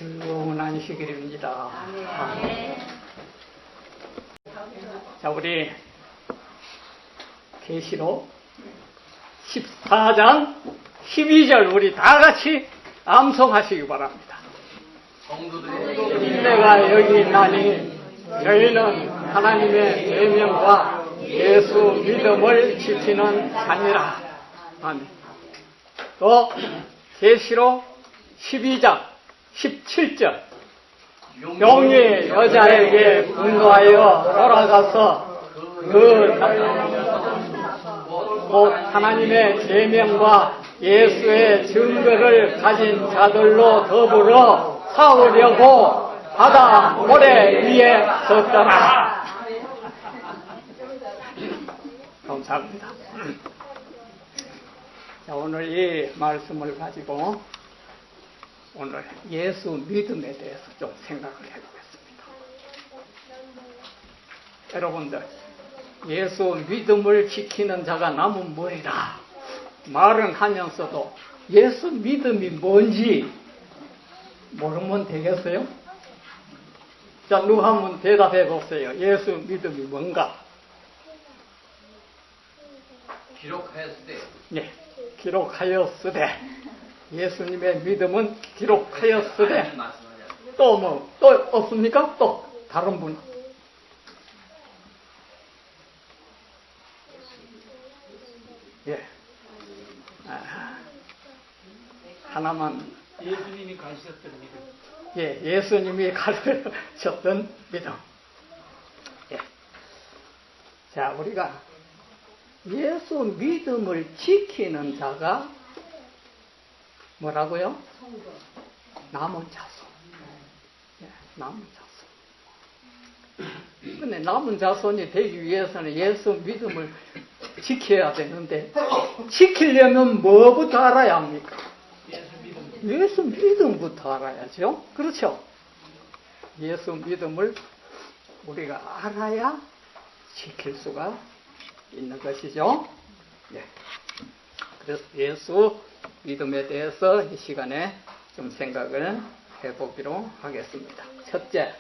즐거운 안식일입니다. 자, 우리 계시록 14장 12절 우리 다 같이 암송하시기 바랍니다. 내가 여기 있나니 저희는 하나님의 계명과 예수 믿음을 지키는 자니라. 아멘. 또 계시록 12장 17절 용이 여자에게 분노하여 돌아가서 곧 하나님의 계명과 예수의 증거를 가진 자들로 더불어 싸우려고 바다 모래 위에 섰더라. 감사합니다. 자, 오늘 이 말씀을 가지고 오늘 예수 믿음에 대해서 좀 생각을 해보겠습니다. 여러분들, 예수 믿음을 지키는 자가 남은 뭐이라 말은 하면서도 예수 믿음이 뭔지 모르면 되겠어요? 자, 누구 한번 대답해 보세요. 예수 믿음이 뭔가? 기록하였으되. 네, 기록하였으되. 예수님의 믿음은 기록하였으되. 또 없습니까? 또 다른 분. 예. 하나만. 예수님이 가르쳤던 믿음. 예, 예수님이 가르쳤던 믿음. 예. 자, 우리가 예수 믿음을 지키는 자가 뭐라고요? 남은 자손. 예, 남은 자손. 근데 남은 자손이 되기 위해서는 예수 믿음을 지켜야 되는데, 지키려면 뭐부터 알아야 합니까? 예수 믿음부터 알아야죠. 그렇죠? 예수 믿음을 우리가 알아야 지킬 수가 있는 것이죠. 네. 그래서 예수 믿음에 대해서 이 시간에 좀 생각을 해보기로 하겠습니다. 첫째,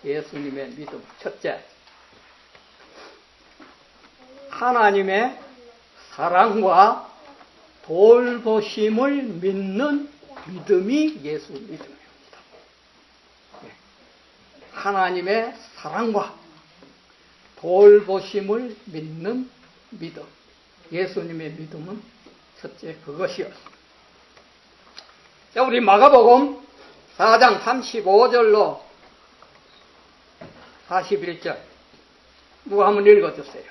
예수님의 믿음. 첫째, 하나님의 사랑과 돌보심을 믿는 믿음이 예수 믿음입니다. 하나님의 사랑과 돌보심을 믿는 믿음. 예수님의 믿음은 첫째 그것이요. 자, 우리 마가복음 4장 35절로 41절 누가 한번 읽어주세요.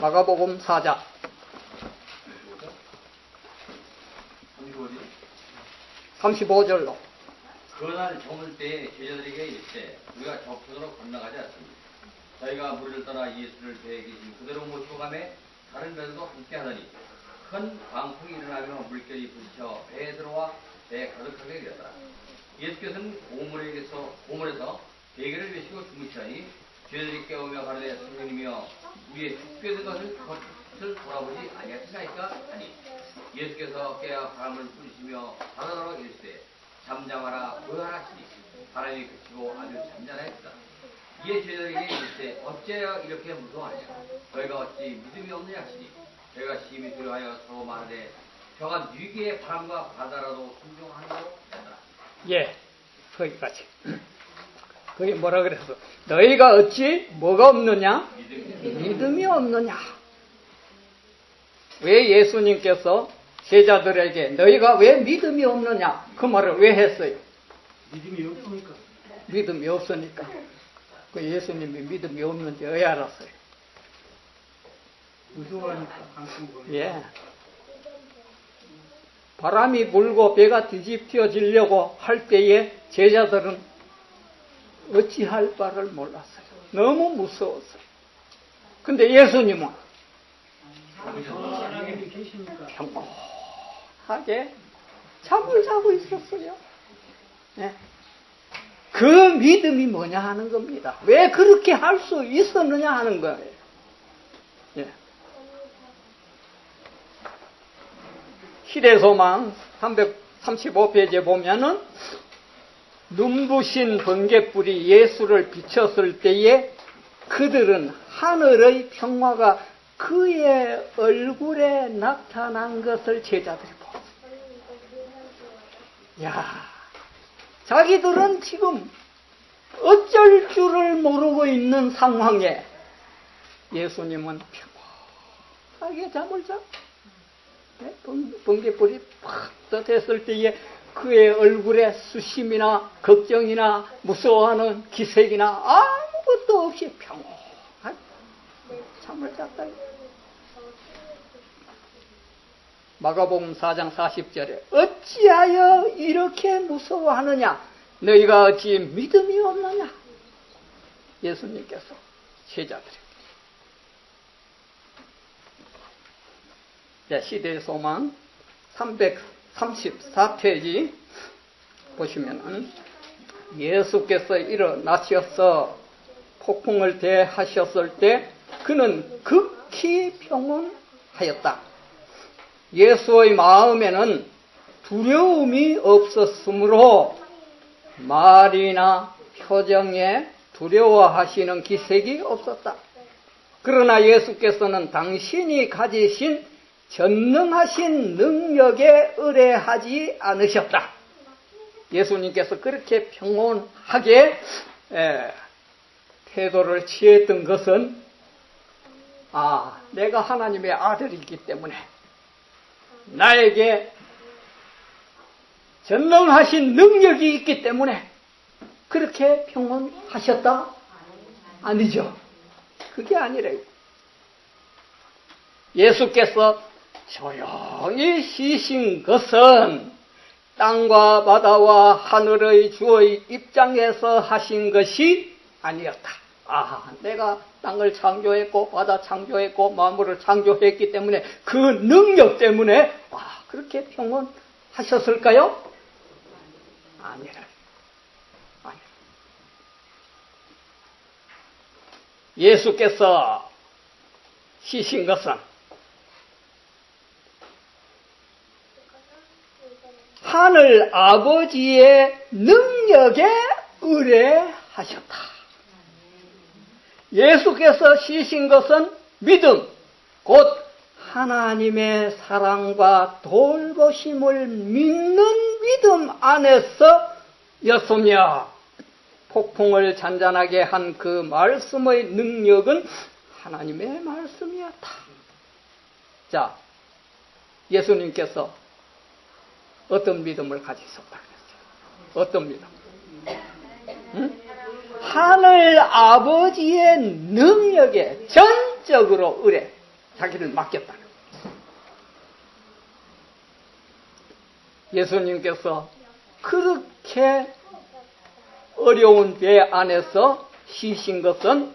마가복음 4장 35절로. 그날 저물 때에 제자들에게 이르되 우리가 저편으로 건너가지 않습니다. 저희가 물을 떠나 예수를 배에 계신 그대로 모시고 가매 다른 배들도 함께 하더니 큰 광풍이 일어나며 물결이 부딪혀 배에 들어와 배에 가득하게 되었더라. 예수께서는 고물에서 베개를 메시고 주무시더니 제자들이 깨우며 가로되 선생님이여 우리의 죽게 된 것을 돌아보지 아니하시나이까 하니 예수께서 깨어 바람을 부르시며 바다로 이르시되 잠잠하라 고요하라 하시니 바람이 그치고 아주 잔잔하였다. 이에 제자들에게 이르시되 어찌하여 이렇게 무서워하느냐 너희가 어찌 믿음이 없느냐 하시니 저희가 심히 두려워하여 서로 말하되 저가 위기의 바람과 바다라도 순종하노 하더라. 예, 거기까지. 거기 뭐라 그랬어? 너희가 어찌 뭐가 없느냐? 믿음이 없느냐? 왜 예수님께서 제자들에게 너희가 왜 믿음이 없느냐? 그 말을 왜 했어요? 믿음이 없으니까. 믿음이 없으니까. 그 예수님이 믿음이 없는지 왜 알았어요? 무서워하니까 항상 보면. 예. 바람이 불고 배가 뒤집혀지려고 할 때에 제자들은 어찌할 바를 몰랐어요. 너무 무서웠어요. 근데 예수님은 하나님이 계시니까. 평온하게 잠을 자고 있었어요. 예. 그 믿음이 뭐냐 하는 겁니다. 왜 그렇게 할 수 있었느냐 하는 거예요. 예. 희대소망 35페이지에 보면은 눈부신 번갯불이 예수를 비췄을 때에 그들은 하늘의 평화가 그의 얼굴에 나타난 것을 제자들이 보았어요. 야, 자기들은 지금 어쩔 줄을 모르고 있는 상황에 예수님은 평화하게 잠을 자고 번갯불이 팍 떠댔을 때에 그의 얼굴에 수심이나 걱정이나 무서워하는 기색이나 아무것도 없이 평화하게 잠을 잤다. 마가복음 4장 40절에 어찌하여 이렇게 무서워하느냐? 너희가 어찌 믿음이 없느냐? 예수님께서 제자들에게. 시대의 소망 334페이지 보시면은 예수께서 일어나셔서 폭풍을 대하셨을 때 그는 극히 평온하였다. 예수의 마음에는 두려움이 없었으므로 말이나 표정에 두려워하시는 기색이 없었다. 그러나 예수께서는 당신이 가지신 전능하신 능력에 의뢰하지 않으셨다. 예수님께서 그렇게 평온하게 태도를 취했던 것은 내가 하나님의 아들이기 때문에 나에게 전능하신 능력이 있기 때문에 그렇게 평온하셨다? 아니죠. 그게 아니래요. 예수께서 조용히 쉬신 것은 땅과 바다와 하늘의 주의 입장에서 하신 것이 아니었다. 내가 땅을 창조했고 바다 창조했고 만물을 창조했기 때문에 그 능력 때문에 그렇게 평온하셨을까요? 아니라. 예수께서 쉬신 것은 하늘 아버지의 능력에 의뢰하셨다. 예수께서 쉬신 것은 믿음, 곧 하나님의 사랑과 돌보심을 믿는 믿음 안에서였으며 폭풍을 잔잔하게 한 그 말씀의 능력은 하나님의 말씀이었다. 자, 예수님께서 어떤 믿음을 가지셨다 그랬어요? 어떤 믿음? 하늘 아버지의 능력에 전적으로 자기를 맡겼다는 거예요. 예수님께서 그렇게 어려운 배 안에서 쉬신 것은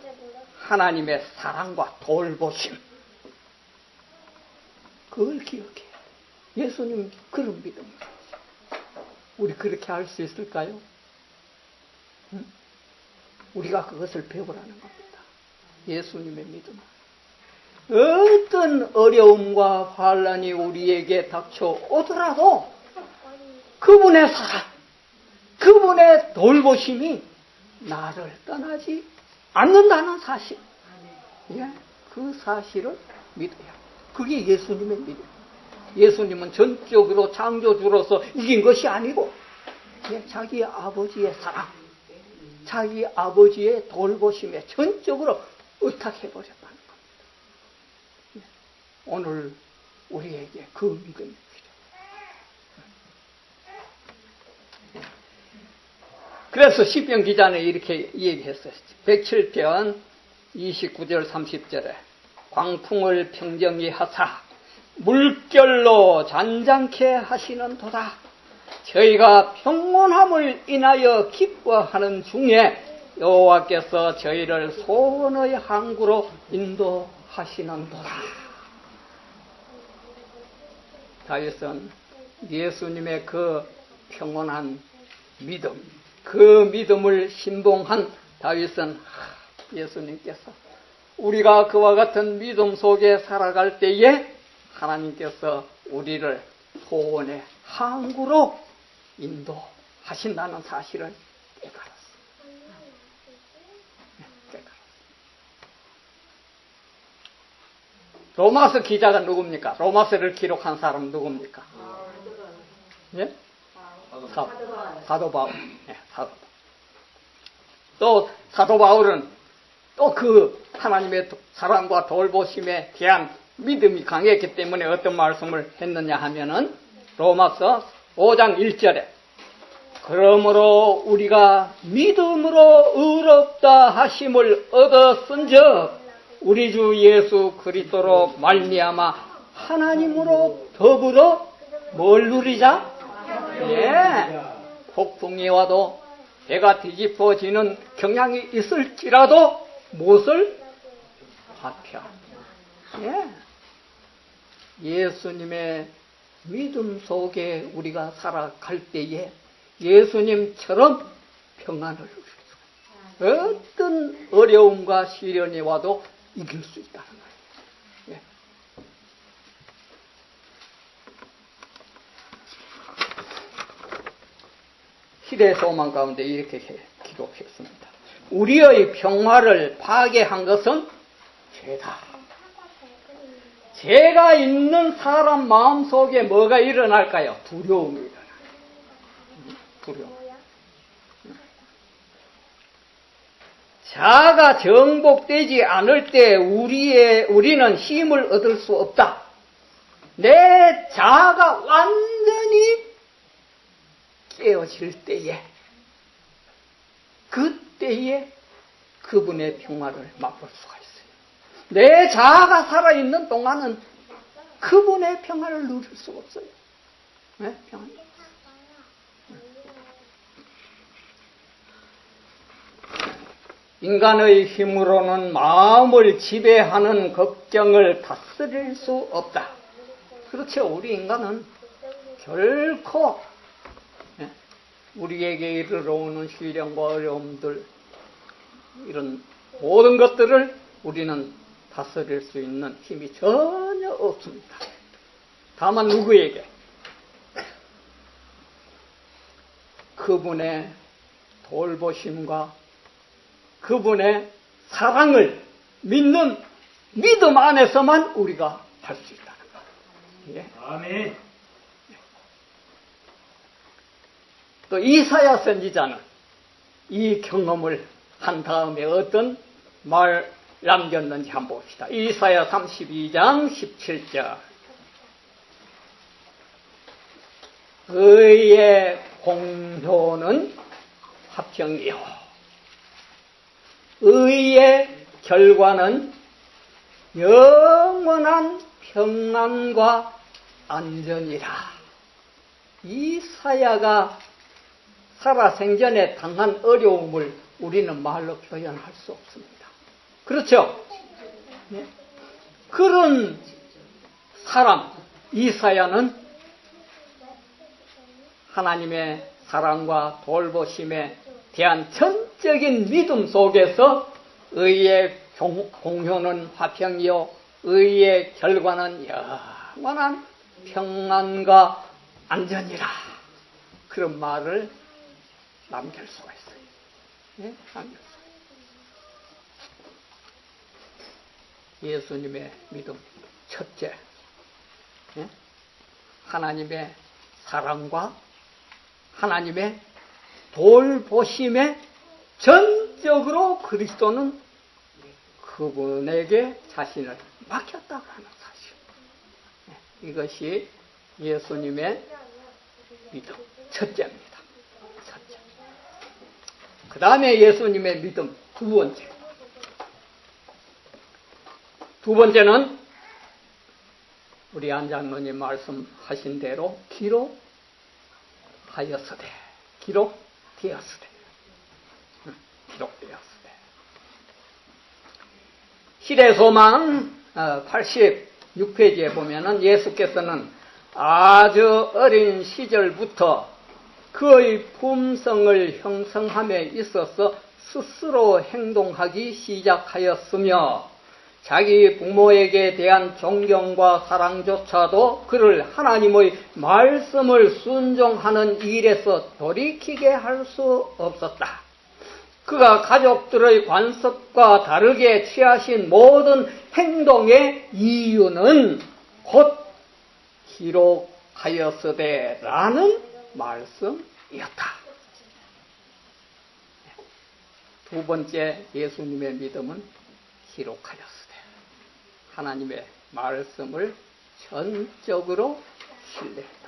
하나님의 사랑과 돌보심. 그걸 기억해요. 예수님 그런 믿음. 우리 그렇게 할 수 있을까요? 우리가 그것을 배우라는 겁니다. 예수님의 믿음. 어떤 어려움과 환난이 우리에게 닥쳐오더라도 그분의 사랑, 그분의 돌보심이 나를 떠나지 않는다는 사실. 그 사실을 믿어야. 그게 예수님의 믿음. 예수님은 전적으로 창조주로서 이긴 것이 아니고 자기 아버지의 사랑, 자기 아버지의 돌보심에 전적으로 의탁해버렸다는 겁니다. 오늘 우리에게 그 믿음이 필요해요. 그래서 시편 기자는 이렇게 얘기했어요. 107편 29절 30절에 광풍을 평정히 하사 물결로 잔잔케 하시는 도다. 저희가 평온함을 인하여 기뻐하는 중에 여호와께서 저희를 소원의 항구로 인도하시는도다. 다윗은 예수님의 그 평온한 믿음, 그 믿음을 신봉한 다윗은 예수님께서 우리가 그와 같은 믿음 속에 살아갈 때에 하나님께서 우리를 소원의 항구로 인도하신다는 사실을 깨달았어요. 깨달았어요. 로마서 기자가 누굽니까? 로마서를 기록한 사람은 누굽니까? 예? 사도 바울. 예, 사도 바울. 또 사도 바울은 또 그 하나님의 사랑과 돌보심에 대한 믿음이 강했기 때문에 어떤 말씀을 했느냐 하면은 로마서 5장 1절에 그러므로 우리가 믿음으로 의롭다 하심을 얻었은즉 우리 주 예수 그리스도로 말미암아 하나님으로 더불어 뭘 누리자? 예. 폭풍이 와도 배가 뒤집어지는 경향이 있을지라도 무엇을? 화평. 예. 예수님의 믿음 속에 우리가 살아갈 때에 예수님처럼 평안을 누릴 수 있어요. 어떤 어려움과 시련이 와도 이길 수 있다는 거예요. 예. 시대의 소망 가운데 이렇게 기록했습니다. 우리의 평화를 파괴한 것은 죄다. 죄가 있는 사람 마음속에 뭐가 일어날까요? 두려움이 일어나요. 두려움. 자아가 정복되지 않을 때 우리는 힘을 얻을 수 없다. 내 자아가 완전히 깨어질 때에 그때에 그분의 평화를 맛볼 수가 있어요. 내 자아가 살아있는 동안은 그분의 평화를 누릴 수가 없어요. 네? 평화. 인간의 힘으로는 마음을 지배하는 걱정을 다스릴 수 없다. 그렇죠. 우리 인간은 결코 우리에게 이르러 오는 시련과 어려움들 이런 모든 것들을 우리는 다스릴 수 있는 힘이 전혀 없습니다. 다만 누구에게? 그분의 돌보심과 그분의 사랑을 믿는 믿음 안에서만 우리가 할 수 있다는 거예요. 예. 아멘. 또 이사야 선지자는 이 경험을 한 다음에 어떤 말 남겼는지 한번 봅시다. 이사야 32장 17절. 의의 공효는 화평이요 의의 결과는 영원한 평안과 안전이라. 이사야가 살아생전에 당한 어려움을 우리는 말로 표현할 수 없습니다. 그렇죠? 네? 그런 사람 이사야는 하나님의 사랑과 돌보심에 대한 전적인 믿음 속에서 의의 공효는 화평이요 의의 결과는 영원한 평안과 안전이라. 그런 말을 남길 수가 있어요. 네? 남길 수가 있어요. 예수님의 믿음 첫째, 네? 하나님의 사랑과 하나님의 돌보심에 전적으로 그리스도는 그분에게 자신을 맡겼다고 하는 사실. 네, 이것이 예수님의 믿음 첫째입니다. 첫째. 그 다음에 예수님의 믿음 두 번째. 두 번째는 우리 안 장로님 말씀하신 대로 기록되었으되. 시대소망 86페이지에 보면은 예수께서는 아주 어린 시절부터 그의 품성을 형성함에 있어서 스스로 행동하기 시작하였으며 자기 부모에게 대한 존경과 사랑조차도 그를 하나님의 말씀을 순종하는 일에서 돌이키게 할 수 없었다. 그가 가족들의 관습과 다르게 취하신 모든 행동의 이유는 곧 기록하였으되라는 말씀이었다. 두 번째 예수님의 믿음은 기록하였으되 하나님의 말씀을 전적으로 신뢰했다.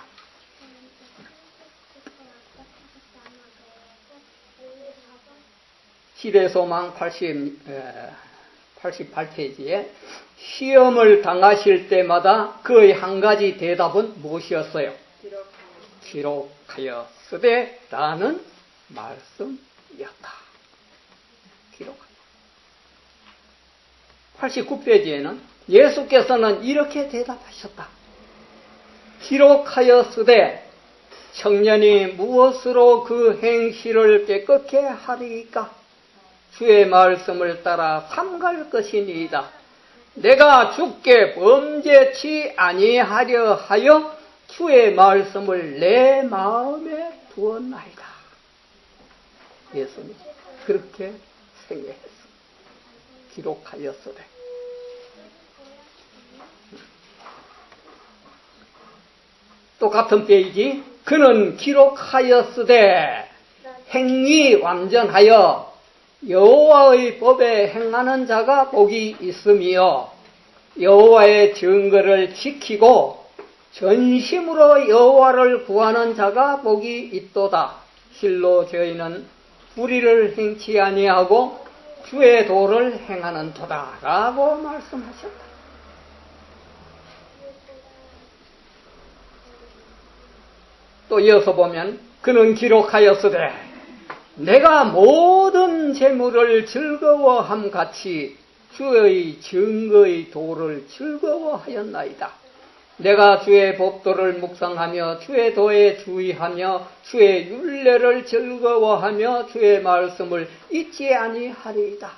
시대소망 88페이지에 시험을 당하실 때마다 그의 한 가지 대답은 무엇이었어요? 기록하였으되라는 말씀이었다. 기록. 89페이지에는 예수께서는 이렇게 대답하셨다. 기록하였으되 청년이 무엇으로 그 행실을 깨끗게 하리이까? 주의 말씀을 따라 삼갈 것이니이다. 내가 주께 범죄치 아니하려 하여 주의 말씀을 내 마음에 두었나이다. 예수님 그렇게 생애했습니다. 기록하였으되 똑같은 페이지 그는 기록하였으되 행위 완전하여 여호와의 법에 행하는 자가 복이 있으며 여호와의 증거를 지키고 전심으로 여호와를 구하는 자가 복이 있도다. 실로 저희는 불의를 행치 아니하고 주의 도를 행하는 도다 라고 말씀하셨다. 또 이어서 보면 그는 기록하였으되 내가 모든 재물을 즐거워함 같이 주의 증거의 도를 즐거워하였나이다. 내가 주의 법도를 묵상하며 주의 도에 주의하며 주의 율례를 즐거워하며 주의 말씀을 잊지 아니하리이다.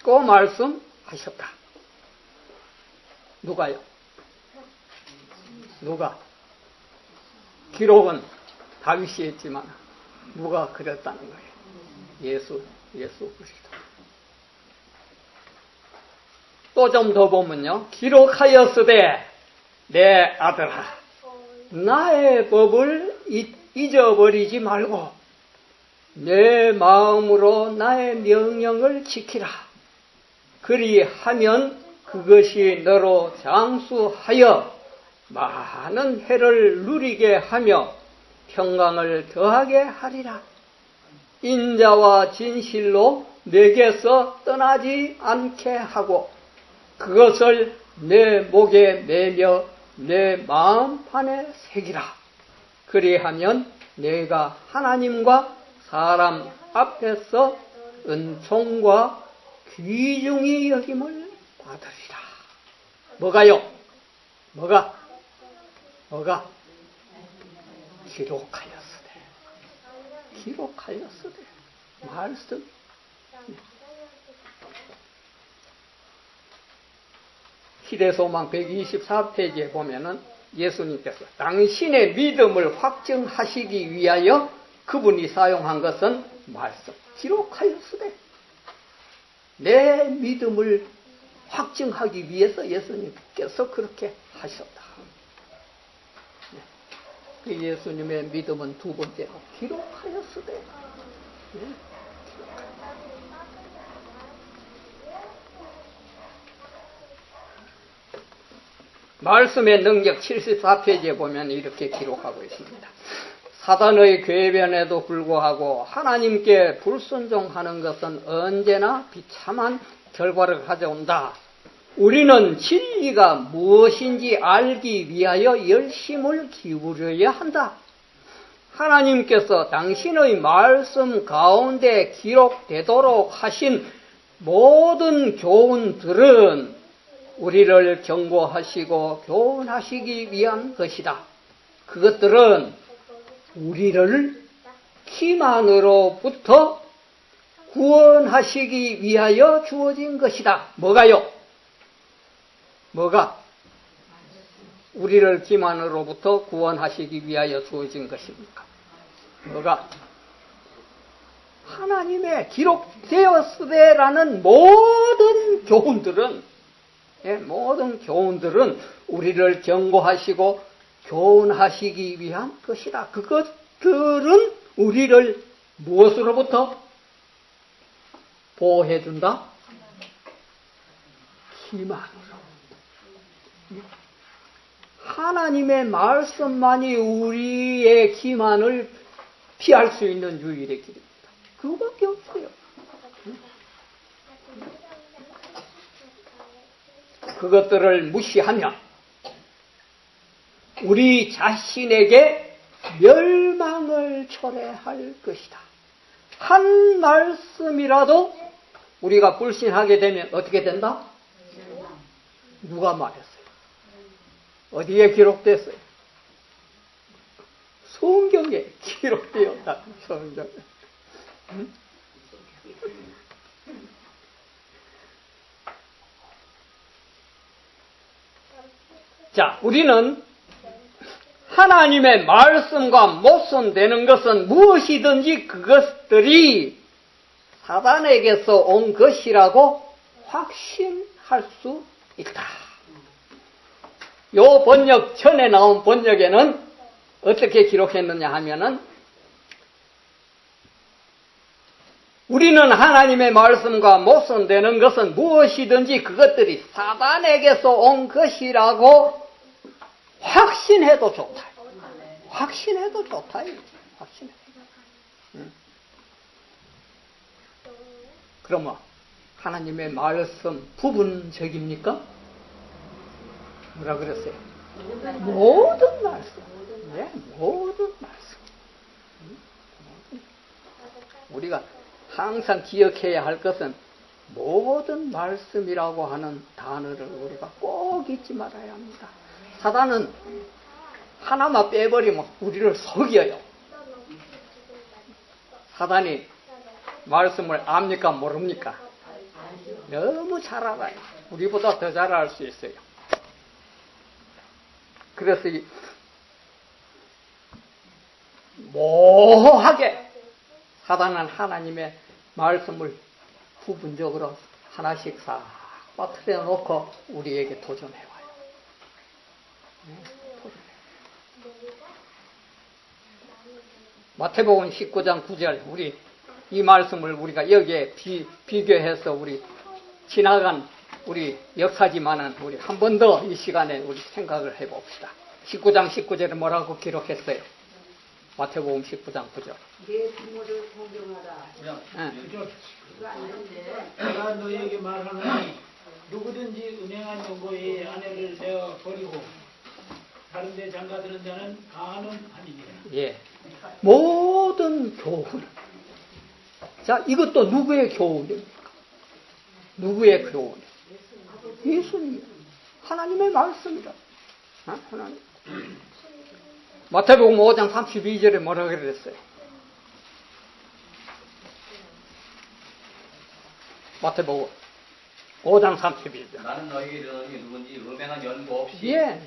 그 말씀하셨다. 누가요? 누가? 기록은 다윗이 했지만 누가 그랬다는 거예요? 예수 그리스도. 또 좀 더 보면요. 기록하였으되 내 아들아 나의 법을 잊어버리지 말고 내 마음으로 나의 명령을 지키라. 그리하면 그것이 너로 장수하여 많은 해를 누리게 하며 평강을 더하게 하리라. 인자와 진실로 내게서 떠나지 않게 하고 그것을 내 목에 매며 내 마음판에 새기라. 그리하면 내가 하나님과 사람 앞에서 은총과 귀중히 여김을 받으리라. 뭐가요? 뭐가? 기록하였으되 말씀. 시대소망 124페이지에 보면은 예수님께서 당신의 믿음을 확증하시기 위하여 그분이 사용한 것은 말씀. 기록하였으되 내 믿음을 확증하기 위해서 예수님께서 그렇게 하셨다. 그 예수님의 믿음은 두 번째로 기록하였으되 말씀의 능력 74페이지에 보면 이렇게 기록하고 있습니다. 사단의 궤변에도 불구하고 하나님께 불순종하는 것은 언제나 비참한 결과를 가져온다. 우리는 진리가 무엇인지 알기 위하여 열심을 기울여야 한다. 하나님께서 당신의 말씀 가운데 기록되도록 하신 모든 교훈들은 우리를 경고하시고 교훈하시기 위한 것이다. 그것들은 우리를 기만으로부터 구원하시기 위하여 주어진 것이다. 뭐가요? 뭐가? 우리를 기만으로부터 구원하시기 위하여 주어진 것입니까? 뭐가? 하나님의 기록되었으되라는 모든 교훈들은, 모든 교훈들은 우리를 경고하시고 교훈하시기 위한 것이다. 그것들은 우리를 무엇으로부터 보호해준다? 기만으로. 하나님의 말씀만이 우리의 기만을 피할 수 있는 유일의 길입니다. 그거밖에 없어요. 그것들을 무시하면 우리 자신에게 멸망을 초래할 것이다. 한 말씀이라도 우리가 불신하게 되면 어떻게 된다? 누가 말했어요? 어디에 기록됐어요? 성경에 기록되었다. 성경에. 자, 우리는 하나님의 말씀과 모순되는 것은 무엇이든지 그것들이 사단에게서 온 것이라고 확신할 수 있다. 요 번역, 전에 나온 번역에는 어떻게 기록했느냐 하면은, 우리는 하나님의 말씀과 모순되는 것은 무엇이든지 그것들이 사단에게서 온 것이라고 확신해도 좋다. 확신해도 좋다. 확신해. 그러면 하나님의 말씀 부분적입니까? 뭐라 그랬어요? 모든 말씀. 네, 모든 말씀. 우리가 항상 기억해야 할 것은 모든 말씀이라고 하는 단어를 우리가 꼭 잊지 말아야 합니다. 사단은 하나만 빼버리면 우리를 속여요. 사단이 말씀을 압니까? 모릅니까? 너무 잘 알아요. 우리보다 더 잘 알 수 있어요. 그래서 모호하게 사단은 하나님의 말씀을 부분적으로 하나씩 싹 빠뜨려 놓고 우리에게 도전해 와요. 마태복음 19장 9절, 우리 이 말씀을 우리가 여기에 비교해서 우리 지나간 우리 역사지만은 우리 한 번 더 이 시간에 우리 생각을 해봅시다. 19장 19절에 뭐라고 기록했어요? 마태복음 19장 9절. 내 부모를 공경하라. 내가 너희에게 말하노니 누구든지 은행한 연고에 아내를 내어 버리고 다른 데 장가드는 자는 가하는 아니니라. 예. 모든 교훈. 자, 이것도 누구의 교훈입니까? 누구의 교훈? 예수님. 하나님의 말씀이다. 하나님. 마태복음 5장 32절에 뭐라고 그랬어요? 마태복음 5장 32절. 나는 너희에게 이르노니 누군지 음행한 연고 없이. 예.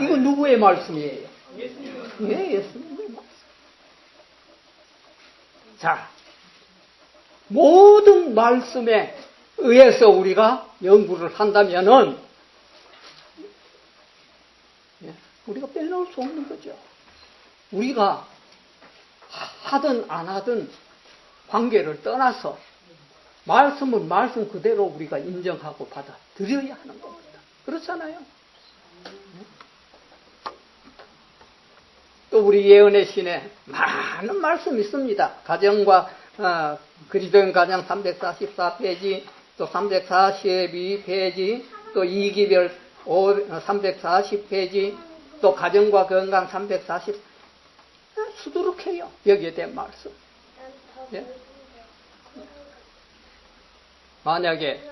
이거 누구의 말씀이에요? 예수님의 예, 예수님의 말씀. 자, 모든 말씀에 의해서 우리가 연구를 한다면은, 우리가 빼놓을 수 없는 거죠. 우리가 하든 안 하든 관계를 떠나서 말씀은 말씀 그대로 우리가 인정하고 받아들여야 하는 겁니다. 그렇잖아요. 또 우리 예언의 신에 많은 말씀이 있습니다. 가정과 그리스도인 가정 344페이지, 또 342페이지, 또 이기별 340페이지, 또 가정과 건강 340, 수두룩해요. 여기에 대한 말씀. 예? 만약에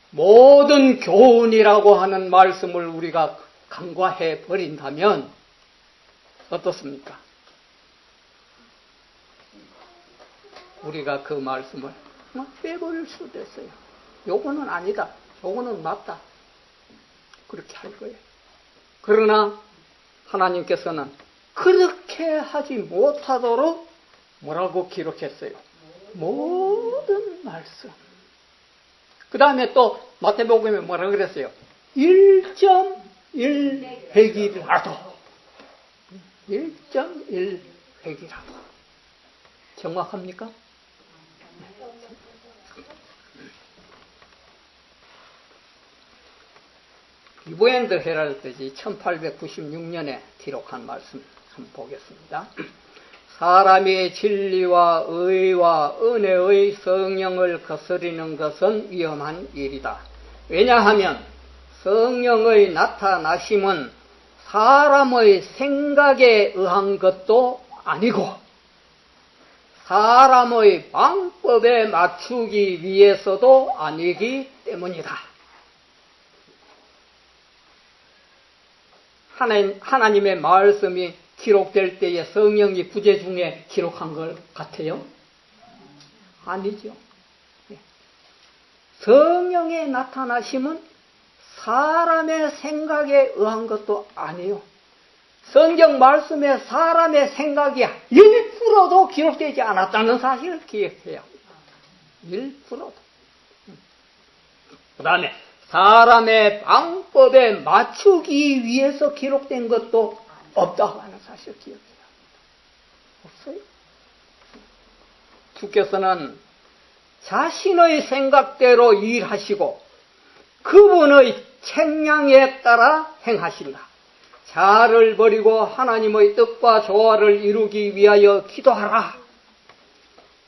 모든 교훈이라고 하는 말씀을 우리가 간과해 버린다면 어떻습니까? 우리가 그 말씀을 빼버릴 수도 있어요. 요거는 아니다. 요거는 맞다. 그렇게 할 거예요. 그러나 하나님께서는 그렇게 하지 못하도록 뭐라고 기록했어요? 모든 말씀. 그 다음에 또 마태복음에 뭐라 그랬어요? 1.1획이라도 1.1획이라도 정확합니까? 이브엔드 헤럴드지 1896년에 기록한 말씀 한번 보겠습니다. 사람이 진리와 의와 은혜의 성령을 거스리는 것은 위험한 일이다. 왜냐하면 성령의 나타나심은 사람의 생각에 의한 것도 아니고 사람의 방법에 맞추기 위해서도 아니기 때문이다. 하나님의 말씀이 기록될 때에 성령이 부재 중에 기록한 것 같아요? 아니죠. 성령의 나타나심은 사람의 생각에 의한 것도 아니에요. 성경 말씀에 사람의 생각이 1%도 기록되지 않았다는 사실을 기억해야 합니다. 1%도. 그 다음에 사람의 방법에 맞추기 위해서 기록된 것도 없다고 하는 사실을 기억해야 합니다. 없어요. 주께서는 자신의 생각대로 일하시고 그분의 책량에 따라 행하신다. 자아를 버리고 하나님의 뜻과 조화를 이루기 위하여 기도하라.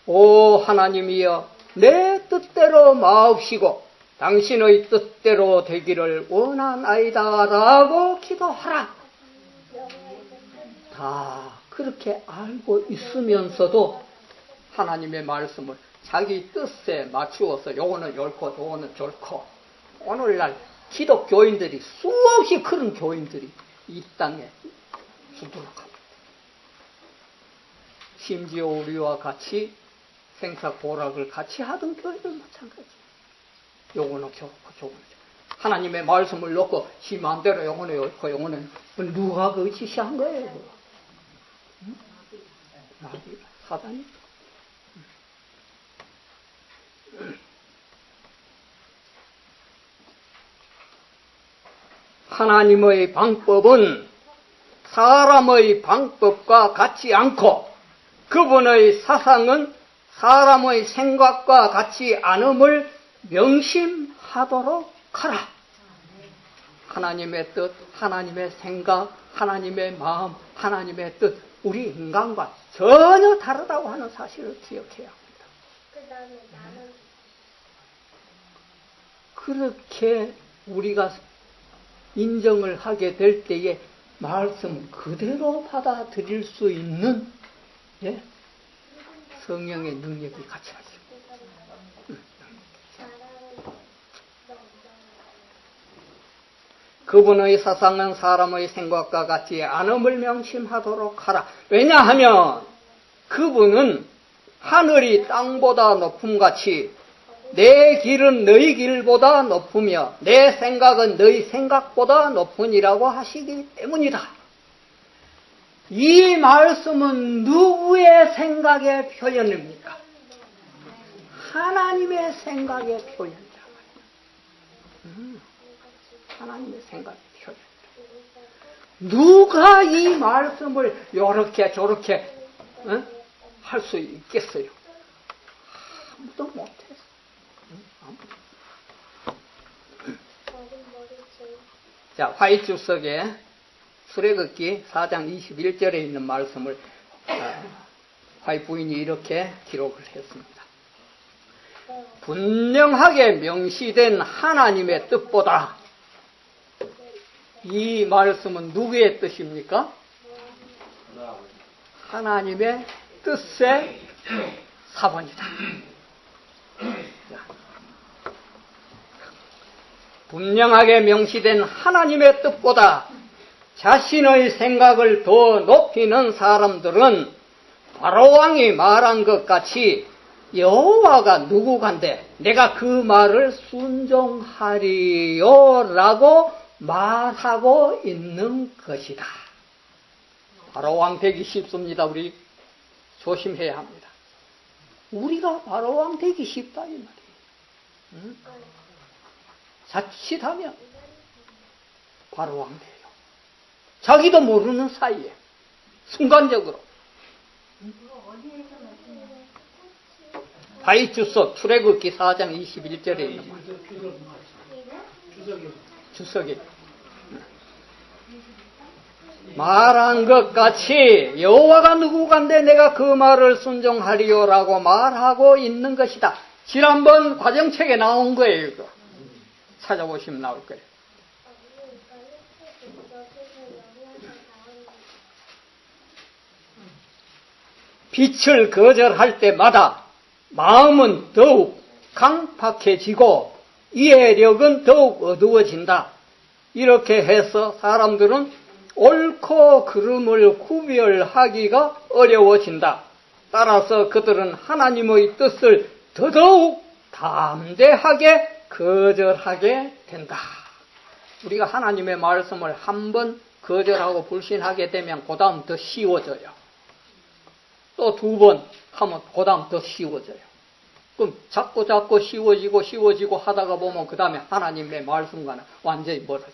오 하나님이여, 내 뜻대로 마옵시고 당신의 뜻대로 되기를 원하나이다 라고 기도하라. 다 그렇게 알고 있으면서도 하나님의 말씀을 자기 뜻에 맞추어서 요거는 옳고 요거는 좋고, 오늘날 기독교인들이 수없이 그런 교인들이 이 땅에 수두룩합니다. 심지어 우리와 같이 생사고락을 같이 하던 교인들 마찬가지예요. 요거는 좋고 요거는 좋고, 하나님의 말씀을 놓고 지 마음대로 요거는 옳고 요거는, 누가 그 지시한 거예요? 응? 나비가, 사단이. 하나님의 방법은 사람의 방법과 같지 않고 그분의 사상은 사람의 생각과 같지 않음을 명심하도록 하라. 하나님의 뜻, 하나님의 생각, 하나님의 마음, 하나님의 뜻, 우리 인간과 전혀 다르다고 하는 사실을 기억해야 합니다. 그렇게 우리가 인정을 하게 될 때에 말씀 그대로 받아들일 수 있는 성령의 능력이 같이 하죠. 그분의 사상은 사람의 생각과 같지 않음을 명심하도록 하라. 왜냐하면 그분은 하늘이 땅보다 높음같이 내 길은 너희 길보다 높으며 내 생각은 너희 생각보다 높으니라고 하시기 때문이다. 이 말씀은 누구의 생각의 표현입니까? 하나님의 생각의 표현이다. 하나님의 생각의 표현. 누가 이 말씀을 요렇게 저렇게 할 수 있겠어요? 아무도 못해. 자, 화이트석에 출애굽기 4장 21절에 있는 말씀을 화이 부인이 이렇게 기록을 했습니다. 분명하게 명시된 하나님의 뜻보다, 이 말씀은 누구의 뜻입니까? 하나님의 뜻의 사본이다. 분명하게 명시된 하나님의 뜻보다 자신의 생각을 더 높이는 사람들은 바로왕이 말한 것 같이 여호와가 누구간데 내가 그 말을 순종하리요라고 말하고 있는 것이다. 바로왕 되기 쉽습니다. 우리 조심해야 합니다. 우리가 바로왕 되기 쉽다 이 말이에요. 응? 자칫하면 바로왕 돼요. 자기도 모르는 사이에 순간적으로. 바이주석 출애굽기 4장 21절에 있는 말. 주석이 말한 것 같이 여호와가 누구간데 내가 그 말을 순종하리요라고 말하고 있는 것이다. 지난번 과정책에 나온 거예요. 이거. 찾아보시면 나올 거예요. 빛을 거절할 때마다 마음은 더욱 강팍해지고 이해력은 더욱 어두워진다. 이렇게 해서 사람들은 옳고 그름을 구별하기가 어려워진다. 따라서 그들은 하나님의 뜻을 더더욱 담대하게 거절하게 된다. 우리가 하나님의 말씀을 한번 거절하고 불신하게 되면 그 다음 더 쉬워져요. 또 두 번 하면 그 다음 더 쉬워져요. 그럼 자꾸 쉬워지고 하다가 보면 그 다음에 하나님의 말씀과는 완전히 멀어져.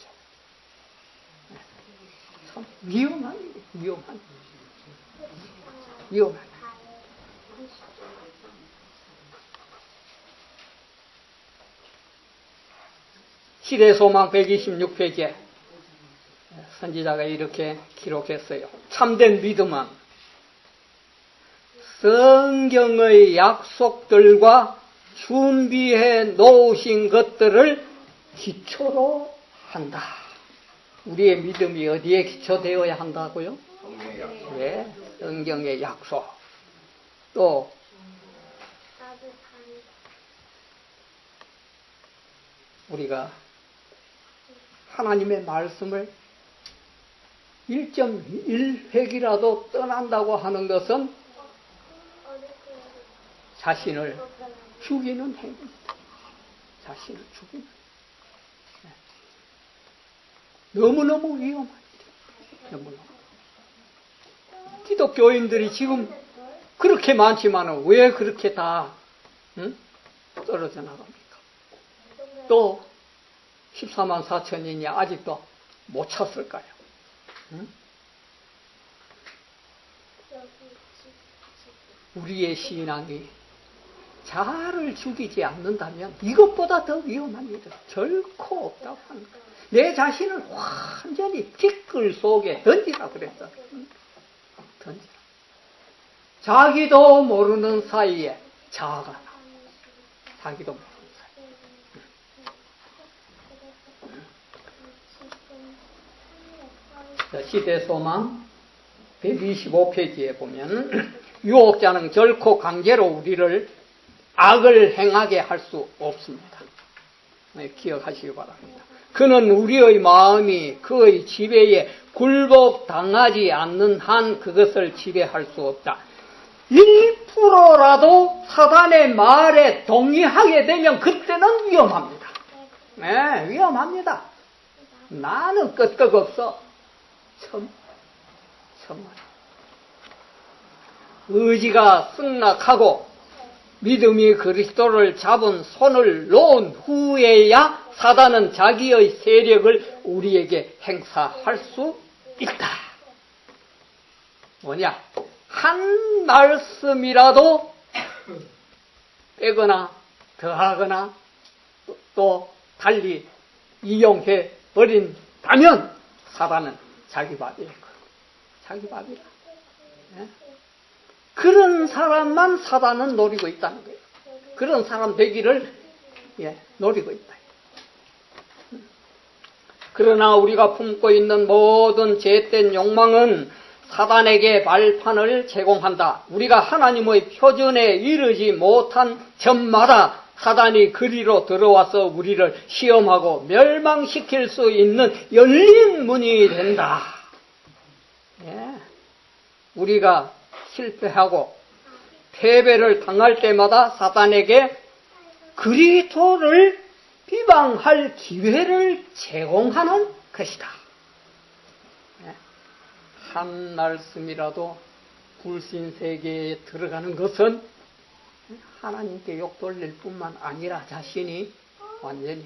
참 위험한 일이에요. 위험한. 시대소망 126페이지에 선지자가 이렇게 기록했어요. 참된 믿음은 성경의 약속들과 준비해 놓으신 것들을 기초로 한다. 우리의 믿음이 어디에 기초되어야 한다고요? 네, 성경의 약속. 또 우리가 하나님의 말씀을 1.1획이라도 떠난다고 하는 것은 자신을 죽이는 행위입니다. 자신을 죽이는. 너무너무 위험한 일이에요. 너무너무. 기독교인들이 지금 그렇게 많지만 왜 그렇게 다 떨어져 나갑니까? 또 14만 4천인이 아직도 못 찼을까요? 우리의 신앙이 자아를 죽이지 않는다면 이것보다 더 위험한 일은 결코 없다고 하는 거예요. 내 자신을 완전히 티끌 속에 던지라 그랬어. 던지라. 자기도 모르는 사이에 자아가 나. 자기도 모르는 사이에. 시대소망 125페이지에 보면 유혹자는 결코 강제로 우리를 악을 행하게 할 수 없습니다. 네, 기억하시기 바랍니다. 그는 우리의 마음이 그의 지배에 굴복당하지 않는 한 그것을 지배할 수 없다. 1%라도 사단의 말에 동의하게 되면 그때는 위험합니다. 네, 위험합니다. 나는 끄떡없어. 천만. 의지가 승낙하고 믿음이 그리스도를 잡은 손을 놓은 후에야 사단은 자기의 세력을 우리에게 행사할 수 있다. 뭐냐? 한 말씀이라도 빼거나 더하거나 또 달리 이용해 버린다면 사단은 자기 밥이에요. 자기 밥이라. 네? 그런 사람만 사단은 노리고 있다는 거예요. 그런 사람 되기를 노리고 있다. 그러나 우리가 품고 있는 모든 죄된 욕망은 사단에게 발판을 제공한다. 우리가 하나님의 표준에 이르지 못한 점마다 사단이 그리로 들어와서 우리를 시험하고 멸망시킬 수 있는 열린 문이 된다. 우리가 실패하고 패배를 당할 때마다 사단에게 그리스도를 비방할 기회를 제공하는 것이다. 한 말씀이라도 불신 세계에 들어가는 것은 하나님께 욕 돌릴 뿐만 아니라 자신이 완전히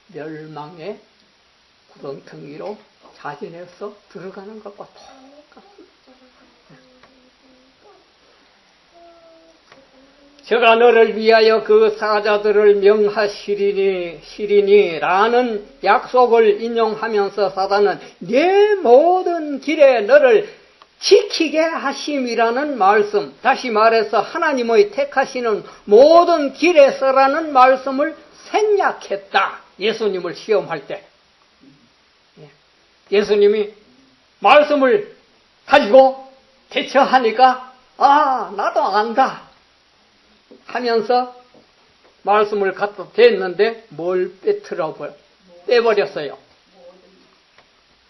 멸망의 구덩텅이로 자진해서 들어가는 것과 똑같습니다. 저가 너를 위하여 그 사자들을 명하시리니 라는 약속을 인용하면서 사단은 내 모든 길에 너를 지키게 하심이라는 말씀, 다시 말해서 하나님의 택하시는 모든 길에서라는 말씀을 생략했다. 예수님을 시험할 때. 예수님이 말씀을 가지고 대처하니까 나도 안다 하면서 말씀을 갖다 댔는데 뭘 빼버렸어요.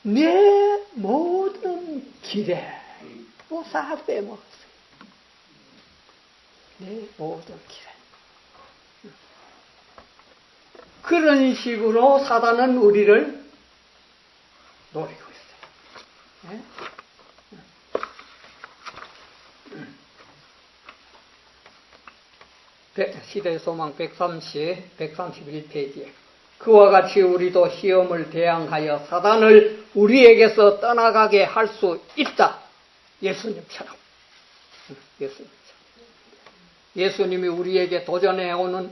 내 모든 길에 싹 빼먹었어요. 내 모든 길에. 그런 식으로 사단은 우리를 노리고 있어요. 시대의 소망 131페이지에 그와 같이 우리도 시험을 대항하여 사단을 우리에게서 떠나가게 할 수 있다. 예수님처럼. 예수님이 우리에게 도전해오는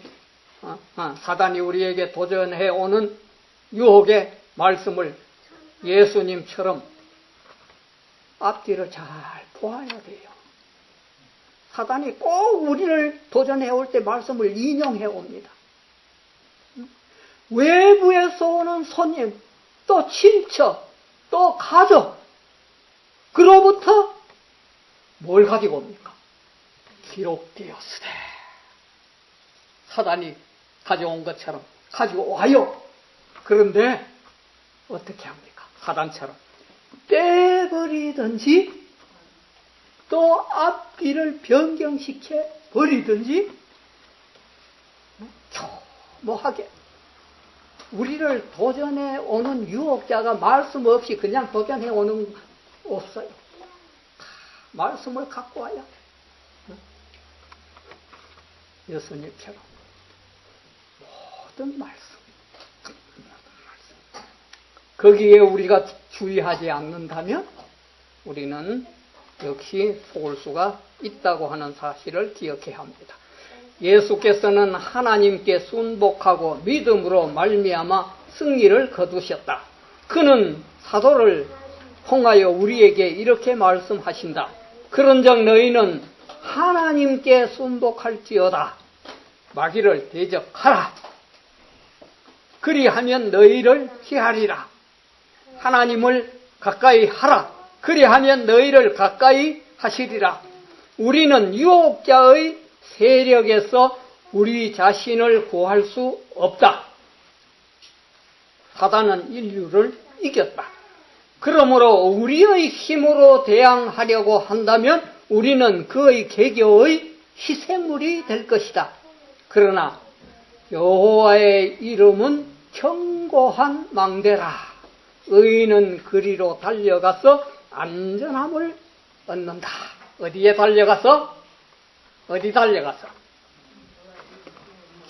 사단이 우리에게 도전해오는 유혹의 말씀을 예수님처럼 앞뒤를 잘 보아야 돼요. 사단이 꼭 우리를 도전해올 때 말씀을 인용해 옵니다. 외부에서 오는 손님, 또 친척, 또 가족, 그로부터 뭘 가지고 옵니까? 기록되었으되. 사단이 가져온 것처럼 가지고 와요. 그런데 어떻게 합니까? 사단처럼 빼버리든지 또 앞뒤를 변경시켜 버리든지 초모하게 우리를 도전해 오는 유혹자가 말씀 없이 그냥 도전해 오는 없어요. 말씀을 갖고 와야 예수님처럼 모든 말씀 거기에 우리가 주의하지 않는다면 우리는 역시 속을 수가 있다고 하는 사실을 기억해야 합니다. 예수께서는 하나님께 순복하고 믿음으로 말미암아 승리를 거두셨다. 그는 사도를 통하여 우리에게 이렇게 말씀하신다. 그런즉 너희는 하나님께 순복할지어다. 마귀를 대적하라. 그리하면 너희를 피하리라. 하나님을 가까이 하라. 그리하면 너희를 가까이 하시리라. 우리는 유혹자의 세력에서 우리 자신을 구할 수 없다. 사단은 인류를 이겼다. 그러므로 우리의 힘으로 대항하려고 한다면 우리는 그의 계교의 희생물이 될 것이다. 그러나 여호와의 이름은 견고한 망대라. 의인은 그리로 달려가서 안전함을 얻는다. 어디에 달려가서? 어디 달려가서?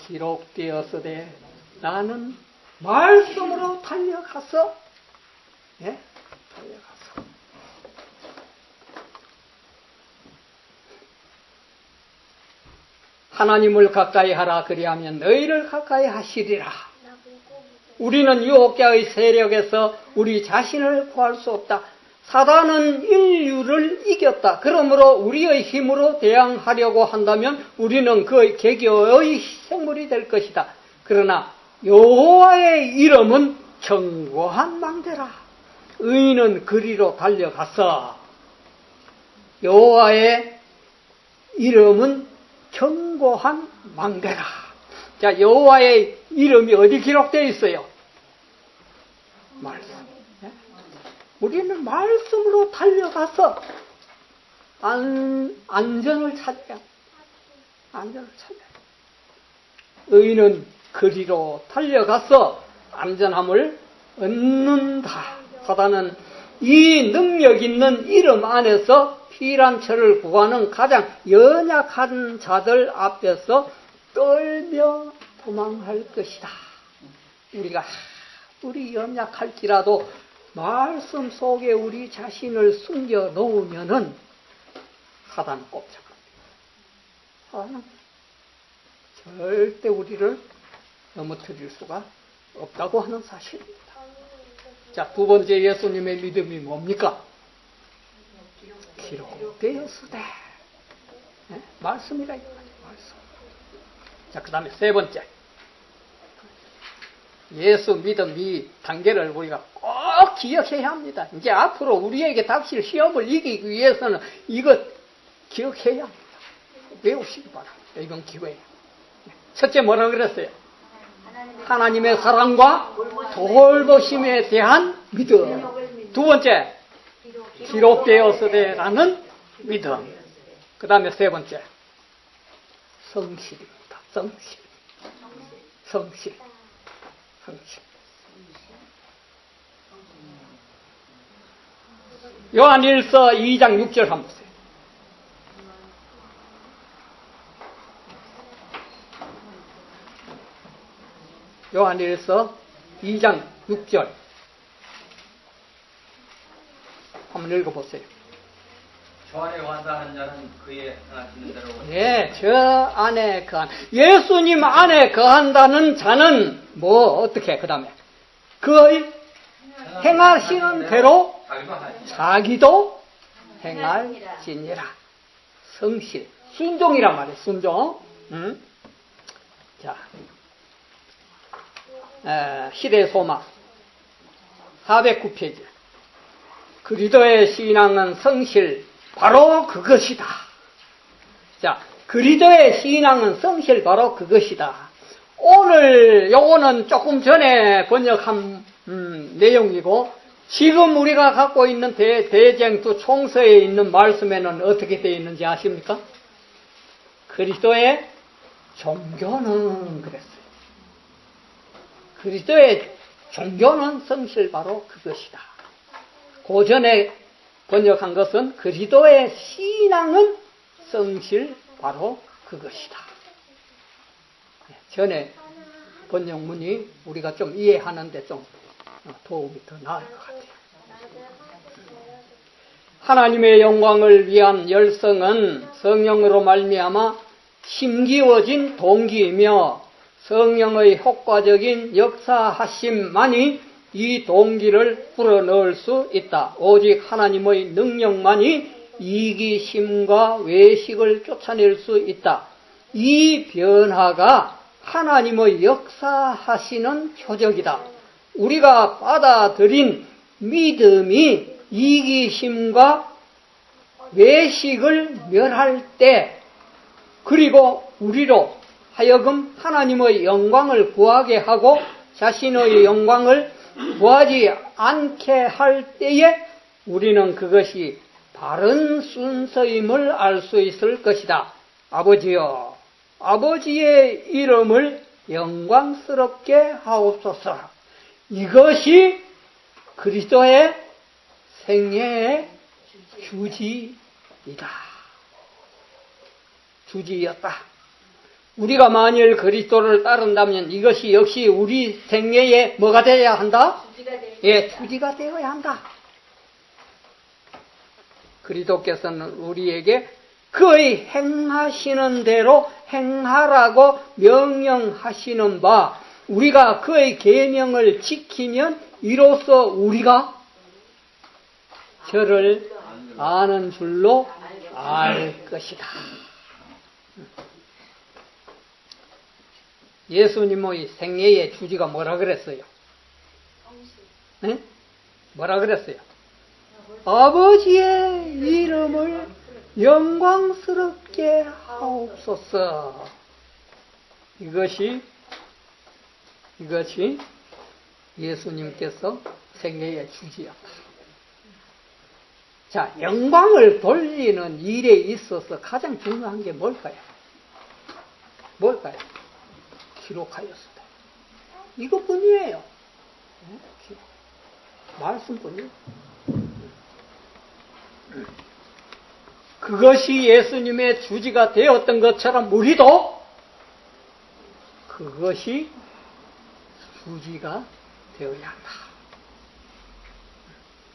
기록되었으되 나는 말씀으로 달려가서 달려가서 하나님을 가까이 하라. 그리하면 너희를 가까이 하시리라. 우리는 유혹자의 세력에서 우리 자신을 구할 수 없다. 사단은 인류를 이겼다. 그러므로 우리의 힘으로 대항하려고 한다면 우리는 그의 계교의 희생물이 될 것이다. 그러나 여호와의 이름은 견고한 망대라. 의인은 그리로 달려가서 여호와의 이름은 견고한 망대라. 자, 여호와의 이름이 어디 기록되어 있어요? 말씀. 우리는 말씀으로 달려가서 안전을 찾아야 안전을 찾아요. 의인은 그리로 달려가서 안전함을 얻는다. 사단은 이 능력 있는 이름 안에서 피란처를 구하는 가장 연약한 자들 앞에서 떨며 도망할 것이다. 우리가 우리 연약할지라도 말씀 속에 우리 자신을 숨겨 놓으면은 사단은 꼼짝합니다. 사단은 절대 우리를 넘어뜨릴 수가 없다고 하는 사실입니다. 자, 두 번째 예수님의 믿음이 뭡니까? 기록되었으되. 네? 말씀이라 이거죠. 말씀. 자, 그 다음에 세 번째. 예수 믿음 이 단계를 우리가 꼭 기억해야 합니다. 이제 앞으로 우리에게 닥칠 시험을 이기기 위해서는 이것 기억해야 합니다. 외우시기 바랍니다. 이번 기회에. 첫째 뭐라 그랬어요? 하나님의 사랑과 돌보심에 대한 믿음. 두 번째, 기록되었으되라는 믿음. 그 다음에 세 번째, 성실입니다. 성실. 성실. 성실. 요한일서 2장 6절 한번 보세요. 요한일서 2장 6절 한번 읽어보세요. 저 안에 완다하는 자는 그의 행하시는 대로 네, 저 안에 거한 예수님 안에 거한다는 자는 뭐 어떻게 그 다음에 그의 행하시는 대로 자기도 행할지니라. 성실, 순종이란 말이에요. 순종. 자, 시대의 소망 409페이지. 그리스도의 신앙은 성실, 바로 그것이다. 자, 그리스도의 신앙은 성실, 바로 그것이다. 오늘 요거는 조금 전에 번역한 내용이고, 지금 우리가 갖고 있는 대쟁투 총서에 있는 말씀에는 어떻게 되어 있는지 아십니까? 그리스도의 종교는 그랬어요. 그리스도의 종교는 성실, 바로 그것이다. 그 전에 번역한 것은 그리스도의 신앙은 성실, 바로 그것이다. 전에 번역문이 우리가 좀 이해하는데 좀 도움이 더 나을 것 같아요. 하나님의 영광을 위한 열성은 성령으로 말미암아 심기워진 동기이며 성령의 효과적인 역사하심만이 이 동기를 불어넣을 수 있다. 오직 하나님의 능력만이 이기심과 외식을 쫓아낼 수 있다. 이 변화가 하나님의 역사하시는 표적이다. 우리가 받아들인 믿음이 이기심과 외식을 멸할 때, 그리고 우리로 하여금 하나님의 영광을 구하게 하고 자신의 영광을 구하지 않게 할 때에 우리는 그것이 바른 순서임을 알 수 있을 것이다. 아버지여, 아버지의 이름을 영광스럽게 하옵소서. 이것이 그리스도의 생애의 주지이다. 주지였다. 우리가 만일 그리스도를 따른다면 이것이 역시 우리 생애에 뭐가 되어야 한다? 예, 주지가 되어야 한다. 그리스도께서는 우리에게 그의 행하시는 대로 행하라고 명령하시는 바, 우리가 그의 계명을 지키면 이로써 우리가 저를 아는 줄로 알 것이다. 예수님의 생애의 주지가 뭐라 그랬어요? 네? 뭐라 그랬어요? 아버지의 이름을 영광스럽게 하옵소서. 이것이 예수님께서 생애의 주지였다. 자, 영광을 돌리는 일에 있어서 가장 중요한 게 뭘까요? 뭘까요? 기록하였으되. 이것뿐이에요. 말씀뿐이에요. 그것이 예수님의 주지가 되었던 것처럼 우리도 그것이 주지가 되어야 한다.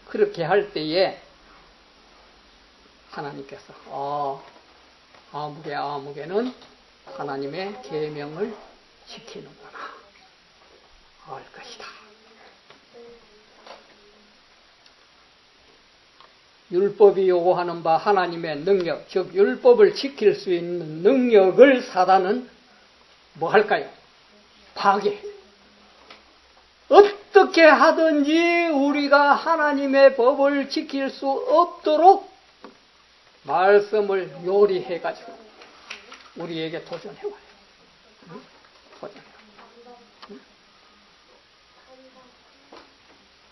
그렇게 할 때에 하나님께서 아무개는 하나님의 계명을 지키는구나 알 것이다. 율법이 요구하는 바 하나님의 능력, 즉 율법을 지킬 수 있는 능력을 사단은 뭐 할까요? 파괴. 어떻게 하든지 우리가 하나님의 법을 지킬 수 없도록 말씀을 요리해가지고 우리에게 도전해와요. 도전해와요.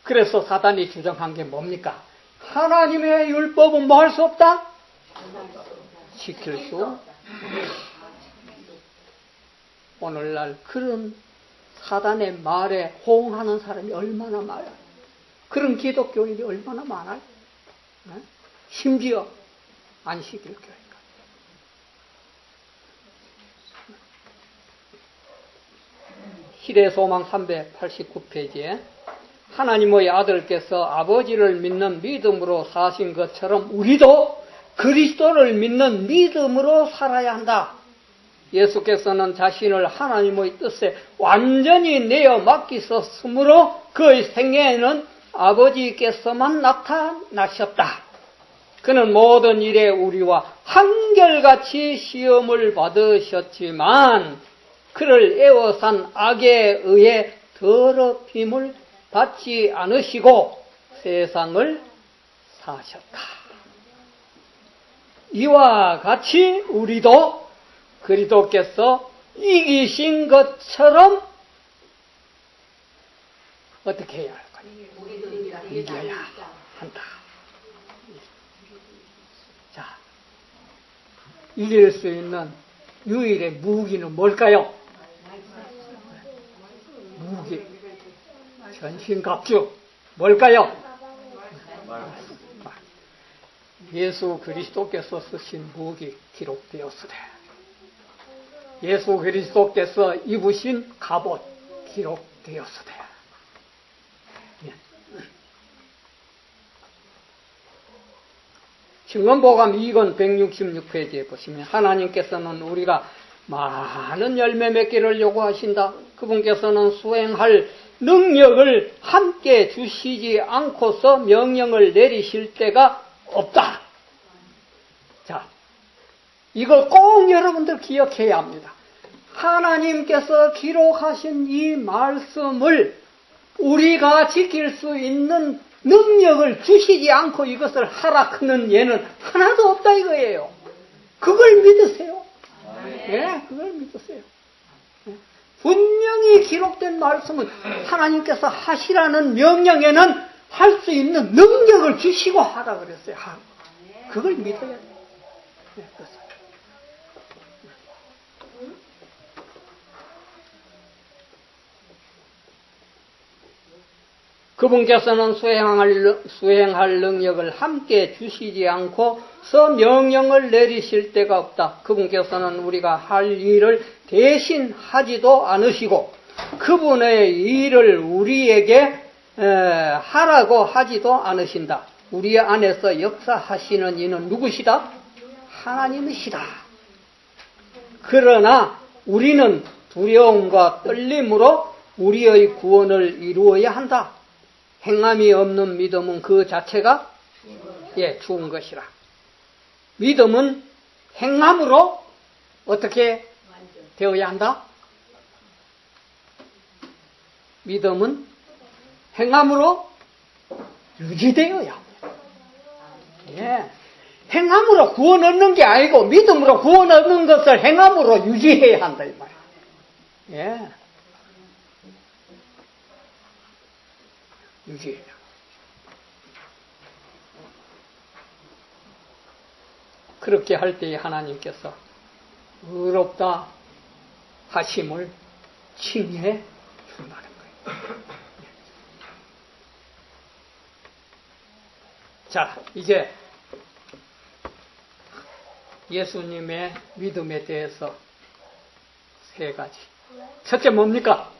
그래서 사단이 주장한 게 뭡니까? 하나님의 율법은 뭐 할 수 없다? 지킬 수 없다. 오늘날 그런 사단의 말에 호응하는 사람이 얼마나 많아요. 그런 기독교인이 얼마나 많아요. 심지어 안식일교회가. 희대소망 389페이지에 하나님의 아들께서 아버지를 믿는 믿음으로 사신 것처럼 우리도 그리스도를 믿는 믿음으로 살아야 한다. 예수께서는 자신을 하나님의 뜻에 완전히 내어 맡기셨으므로 그의 생애에는 아버지께서만 나타나셨다. 그는 모든 일에 우리와 한결같이 시험을 받으셨지만 그를 애워싼 악에 의해 더럽힘을 받지 않으시고 세상을 사셨다. 이와 같이 우리도 그리스도께서 이기신 것처럼 어떻게 해야 할까요? 이겨야 한다. 자, 이길 수 있는 유일의 무기는 뭘까요? 무기. 전신갑주. 뭘까요? 예수 그리스도께서 쓰신 무기 기록되었으되 예수 그리스도께서 입으신 갑옷 기록되었으되 증언보감 2권 166페이지에 보시면 하나님께서는 우리가 많은 열매 맺기를 요구하신다. 그분께서는 수행할 능력을 함께 주시지 않고서 명령을 내리실 때가 없다. 자, 이걸 꼭 여러분들 기억해야 합니다. 하나님께서 기록하신 이 말씀을 우리가 지킬 수 있는 능력을 주시지 않고 이것을 하라 크는 예는 하나도 없다 이거예요. 그걸 믿으세요. 네, 그걸 믿으세요. 분명히 기록된 말씀은 하나님께서 하시라는 명령에는 할 수 있는 능력을 주시고 하라 그랬어요. 그걸 믿어야 돼요. 네, 그렇습니다. 그분께서는 수행할 능력을 함께 주시지 않고서 명령을 내리실 데가 없다. 그분께서는 우리가 할 일을 대신 하지도 않으시고 그분의 일을 우리에게 하라고 하지도 않으신다. 우리 안에서 역사하시는 이는 누구시다? 하나님이시다. 그러나 우리는 두려움과 떨림으로 우리의 구원을 이루어야 한다. 행함이 없는 믿음은 그 자체가 죽은 것이라. 믿음은 행함으로 어떻게 되어야 한다? 믿음은 행함으로 유지되어야 합니다. 예. 행함으로 구원 얻는 게 아니고 믿음으로 구원 얻는 것을 행함으로 유지해야 한다 이 말이에요. 예. 유지해야. 그렇게 할 때에 하나님께서 의롭다 하심을 칭해 준다는 거예요. 자, 이제 예수님의 믿음에 대해서 세 가지. 첫째 뭡니까?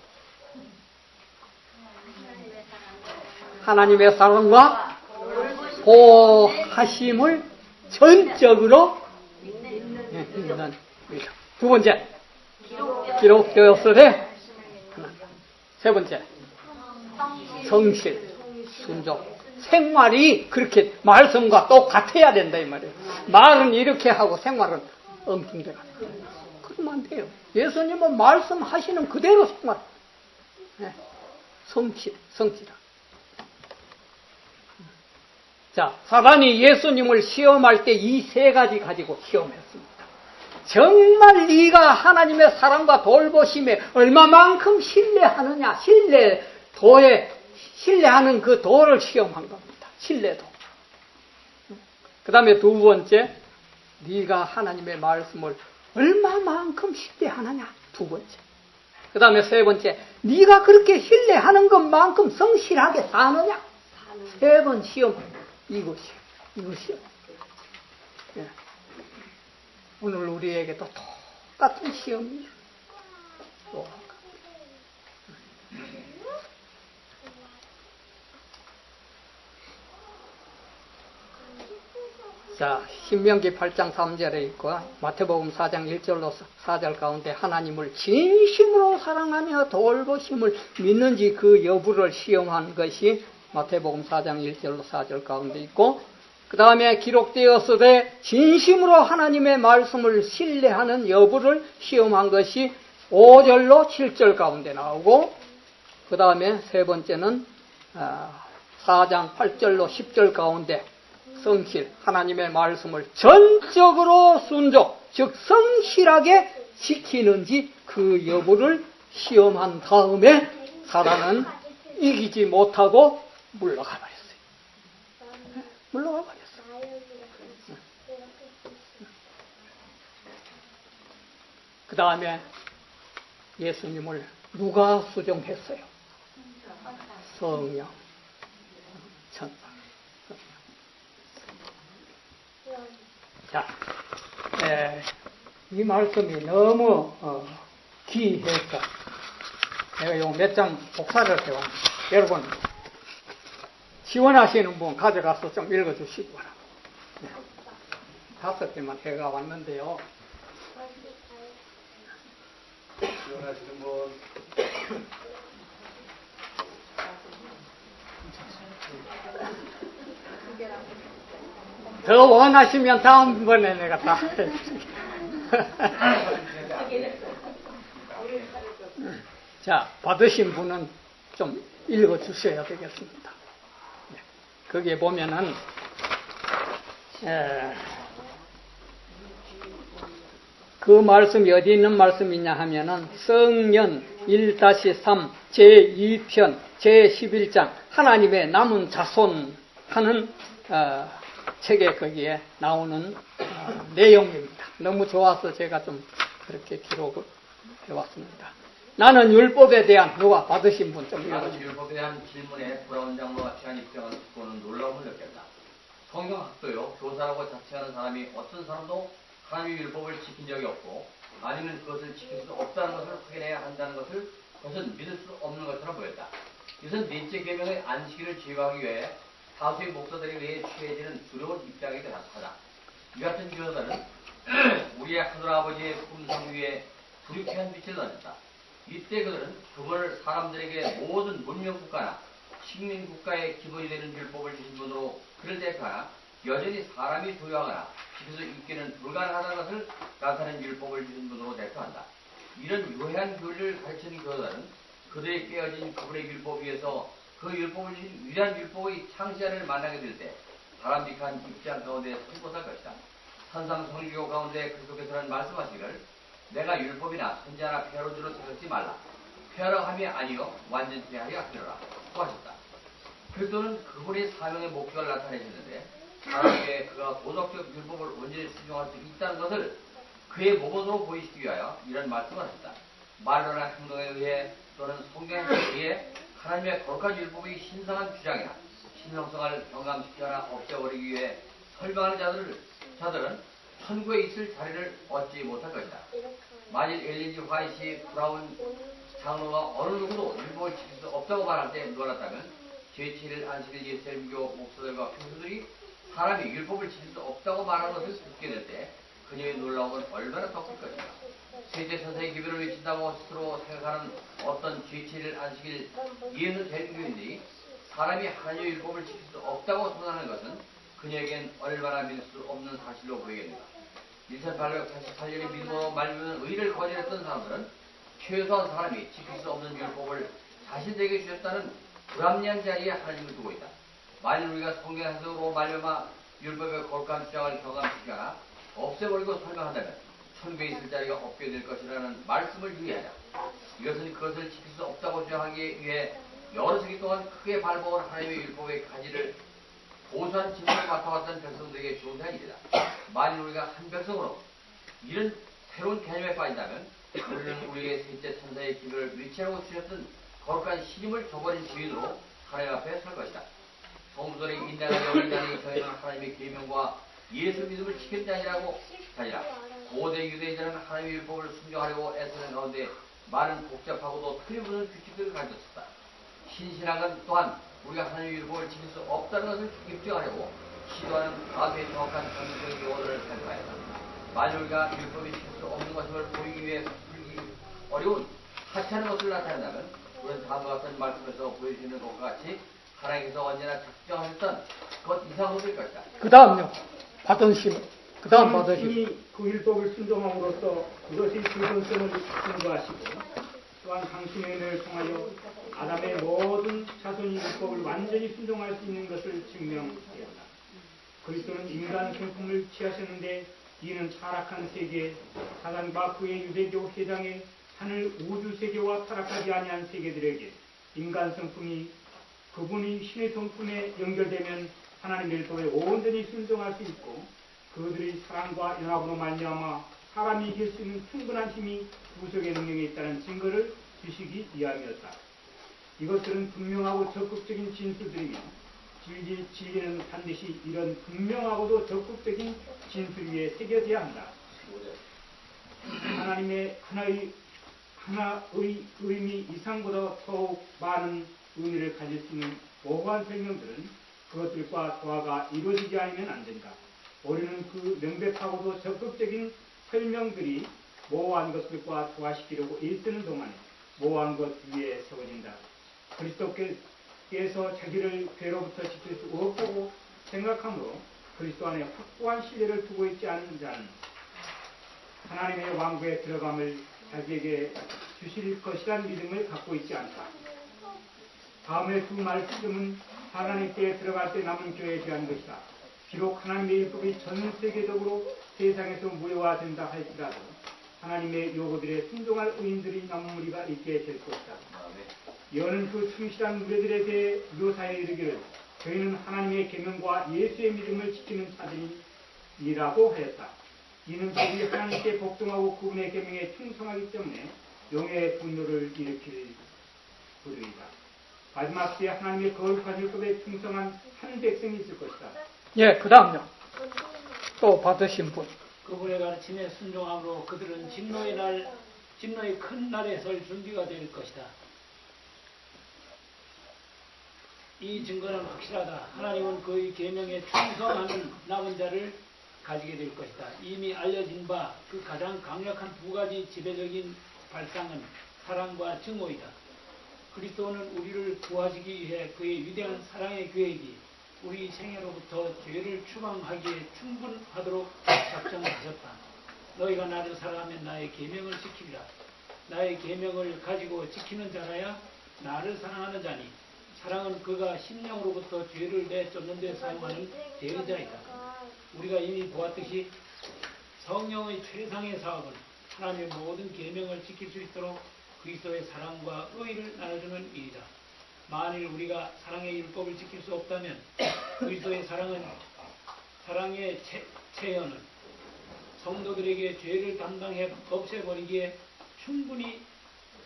하나님의 사랑과 보호하심을 전적으로 믿는 믿음. 두 번째, 기록되었으되. 세 번째, 성실, 순종. 생활이 그렇게 말씀과 똑같아야 된다 이 말이에요. 말은 이렇게 하고 생활은 엉뚱대로 하는 거예요. 그러면 안 돼요. 예수님은 말씀하시는 그대로 생활. 네. 성실한. 자, 사단이 예수님을 시험할 때 이 세 가지 가지고 시험했습니다. 정말 네가 하나님의 사랑과 돌보심에 얼마만큼 신뢰하느냐, 신뢰하는 그 도를 시험한 겁니다. 신뢰도. 그 다음에 두 번째, 네가 하나님의 말씀을 얼마만큼 신뢰하느냐, 두 번째. 그 다음에 세 번째, 네가 그렇게 신뢰하는 것만큼 성실하게 사느냐, 세 번 시험. 이것이요. 예. 오늘 우리에게도 똑같은 시험이에요. 자, 신명기 8장 3절에 있고 마태복음 4장 1절로 4절 가운데 하나님을 진심으로 사랑하며 돌보심을 믿는지 그 여부를 시험한 것이 마태복음 4장 1절로 4절 가운데 있고, 그 다음에 기록되었으되 진심으로 하나님의 말씀을 신뢰하는 여부를 시험한 것이 5절로 7절 가운데 나오고, 그 다음에 세 번째는 4장 8절로 10절 가운데 성실, 하나님의 말씀을 전적으로 순종, 즉 성실하게 지키는지 그 여부를 시험한 다음에 사단은 이기지 못하고 물러가 버렸어요. 물러가 버렸어요. 그 다음에 예수님을 누가 수종했어요? 성령, 천사. 자, 이 말씀이 너무 귀해서 내가 요 몇 장 복사를 해왔습니다. 여러분 지원하시는 분 가져가서 좀 읽어주시기 바랍니다. 5개만 해가 왔는데요. 지원하시는 분. 더 원하시면 다음번에 내가 다 자, 받으신 분은 좀 읽어주셔야 되겠습니다. 거기에 보면은 그 말씀이 어디 있는 말씀이냐 하면은 성년 1-3 제2편 제11장 하나님의 남은 자손 하는 책에 거기에 나오는 내용입니다. 너무 좋아서 제가 좀 그렇게 기록을 해왔습니다. 나는 율법에 대한 누가 받으신 분 좀 나는 읽어주세요. 율법에 대한 질문에 돌아온 장로가 취한 입장을 듣고는 놀라움을 느꼈다. 성경학도요, 교사라고 자칭하는 사람이 어떤 사람도 하나님의 율법을 지킨 적이 없고 아니면 그것을 지킬 수 없다는 것을 확인해야 한다는 그것은 믿을 수 없는 것처럼 보였다. 이것은 넷째 계명의 안식일을 제거하기 위해 다수의 목사들에 의해 취해지는 두려운 입장이기도 하다. 이 같은 교사들은 우리의 하늘아버지의 품성 위에 불쾌한 빛을 던졌다. 이때 그들은 그분을 사람들에게 모든 문명국가나 식민국가의 기본이 되는 율법을 주신 분으로 그를 대표하나 여전히 사람이 부여하거나 지킬 수 있기는 불가능하다는 것을 나타낸 율법을 주신 분으로 대표한다. 이런 유해한 교리를 가르치는 교사들은 그들의 깨어진 그분의 율법 위에서 그 율법을 주신 위대한 율법의 창시자를 만나게 될 때 바람직한 입장 가운데 선포할 것이다. 선상 성리교 가운데 그리스도께서는 말씀하시기를 내가 율법이나 선지자나 폐하로 줄을 생각지 말라. 폐하라 함이 아니요 완전케 하려 하리라 고 하셨다. 그리스도는 그분의 사명의 목적을 나타내셨는데 사람에게 그가 도덕적 율법을 온전히 순종할 수 있다는 것을 그의 모범으로 보이시기 위하여 이런 말씀을 하셨다. 말로나 행동에 의해 또는 성경에 의해 하나님의 거룩한 율법의 신성한 주장이나 신성성을 경감시키거나 없애버리기 위해 설명하는 자들은 천국에 있을 자리를 얻지 못할 것이다. 만일 엘리지 화이시 브라운 장로가 어느 누구도 율법을 지킬 수 없다고 말할 때 놀랐다면 제7일 안식일 예수님교 목사들과 교수들이 사람이 율법을 지킬 수 없다고 말하는 것을 듣게 될 때 그녀의 놀라움은 얼마나 더 클 것인가. 셋째 천사의 기별을 외친다고 스스로 생각하는 어떤 제7일 안식일 예수 대중교인들이 사람이 하나님의 율법을 지킬 수 없다고 선언하는 것은 그녀에겐 얼마나 믿을 수 없는 사실로 보이겠는가. 1888년에 믿음으로 말미암는 의를 거절했던 사람들은 최소한 사람이 지킬 수 없는 율법을 자신에게 주셨다는 불합리한 자리에 하나님을 두고 있다. 만일 우리가 성경 해석으로 말미암아 율법의 거룩한 주장을 경감시키거나 없애버리고 설명한다면 천국에 있을 자리가 없게 될 것이라는 말씀을 유의하자. 이것은 그것을 지킬 수 없다고 주장하기 위해 여러 세기 동안 크게 발버둥 하나님의 율법의 가지를 고수한 짐을 맡아왔던 백성들에게 좋은 일이다. 만일 우리가 한 백성으로 이런 새로운 개념에 빠진다면 우리는 우리의 셋째 천사의 기별을 위치하고 주셨던 거룩한 신임을 저버린 주인으로 하나님 앞에 설 것이다. 성도들의 인내가 여인자니 저희는 하나님의 계명과 예수 믿음을 지킬 자니라고 자니라. 고대 유대인들은 하나님의 율법을 순종하려고 애쓰는 가운데 많은 복잡하고도 틀림없는 규칙들을 가졌었다. 신신학은 또한 우리가 하나님의 율법을 지킬 수 없다는 것을 입증하려고 시도하는 다수의 정확한 전문적인 용어들을 사용하였다. 만일 우리가 율법이 지킬 수 없는 것임을 보이기 위해 풀기 어려운 하찮은 것을 나타낸다면 우리는 다음과 같은 말씀에서 보여주는 것과 같이 하나님께서 언제나 작정하셨던 것 이상으로 될 것이다. 그 다음요. 받은 심. 그 다음 받은 심. 신이 그 율법을 순종함으로써 그것이 불건성을 증거하시고 또한 당신의 은혜를 통하여 아담의 모든 자손이 율법을 완전히 순종할 수 있는 것을 증명하였다. 그리스도는 인간 성품을 취하셨는데 이는 타락한 세계, 사단과 그의 유대교 회당의 하늘 우주 세계와 타락하지 아니한 세계들에게 인간 성품이 그분이 신의 성품에 연결되면 하나님의 율법에 온전히 순종할 수 있고 그들의 사랑과 연합으로 말미암아 사람이 이길 수 있는 충분한 힘이 구속의 능력에 있다는 증거를 주시기 위함이었다. 이것들은 분명하고 적극적인 진술들이며 진리는 반드시 이런 분명하고도 적극적인 진술 위에 새겨져야 한다. 하나님의 하나의 의미 이상보다 더욱 많은 의미를 가질 수 있는 모호한 설명들은 그것들과 조화가 이루어지지 않으면 안 된다. 우리는 그 명백하고도 적극적인 설명들이 모호한 것들과 조화시키려고 애쓰는 동안에 모호한 것 위에 세워진다. 그리스도께서 자기를 죄로부터 지킬 수 없다고 생각하므로 그리스도 안에 확고한 신뢰를 두고 있지 않은 자는 하나님의 왕국에 들어감을 자기에게 주실 것이라는 믿음을 갖고 있지 않다. 다음의 두 말씀은 하나님께 들어갈 때 남은 교회에 대한 것이다. 비록 하나님의 율법이 전 세계적으로 세상에서 무효화된다 할지라도 하나님의 요구들에 순종할 의인들이 남은 무리가 있게 될 것이다. 여는 그 충실한 무리들에 대해 묘사해 이르기를 저희는 하나님의 계명과 예수의 믿음을 지키는 자들이라고 하였다. 이는 그들이 하나님께 복종하고 그분의 계명에 충성하기 때문에 용의 분노를 일으킬 부류이다. 마지막 때에 하나님의 거룩한 율법에 충성한 한 백성이 있을 것이다. 예, 그 다음요. 또 받으신 분. 그분의 가르침에 순종함으로 그들은 진노의 큰 날에 설 준비가 될 것이다. 이 증거는 확실하다. 하나님은 그의 계명에 충성하는 남은 자를 가지게 될 것이다. 이미 알려진 바 그 가장 강력한 두 가지 지배적인 발상은 사랑과 증오이다. 그리스도는 우리를 구하시기 위해 그의 위대한 사랑의 계획이 우리 생애로부터 죄를 추방하기에 충분하도록 작정하셨다. 너희가 나를 사랑하면 나의 계명을 지키리라. 나의 계명을 가지고 지키는 자라야 나를 사랑하는 자니 사랑은 그가 심령으로부터 죄를 내쫓는 데 사용하는 대의자이다. 우리가 이미 보았듯이 성령의 최상의 사업은 하나님의 모든 계명을 지킬 수 있도록 그리스도의 사랑과 의를 나눠주는 일이다. 만일 우리가 사랑의 율법을 지킬 수 없다면 그리스도의 사랑의 체현은 성도들에게 죄를 담당해 없애버리기에 충분히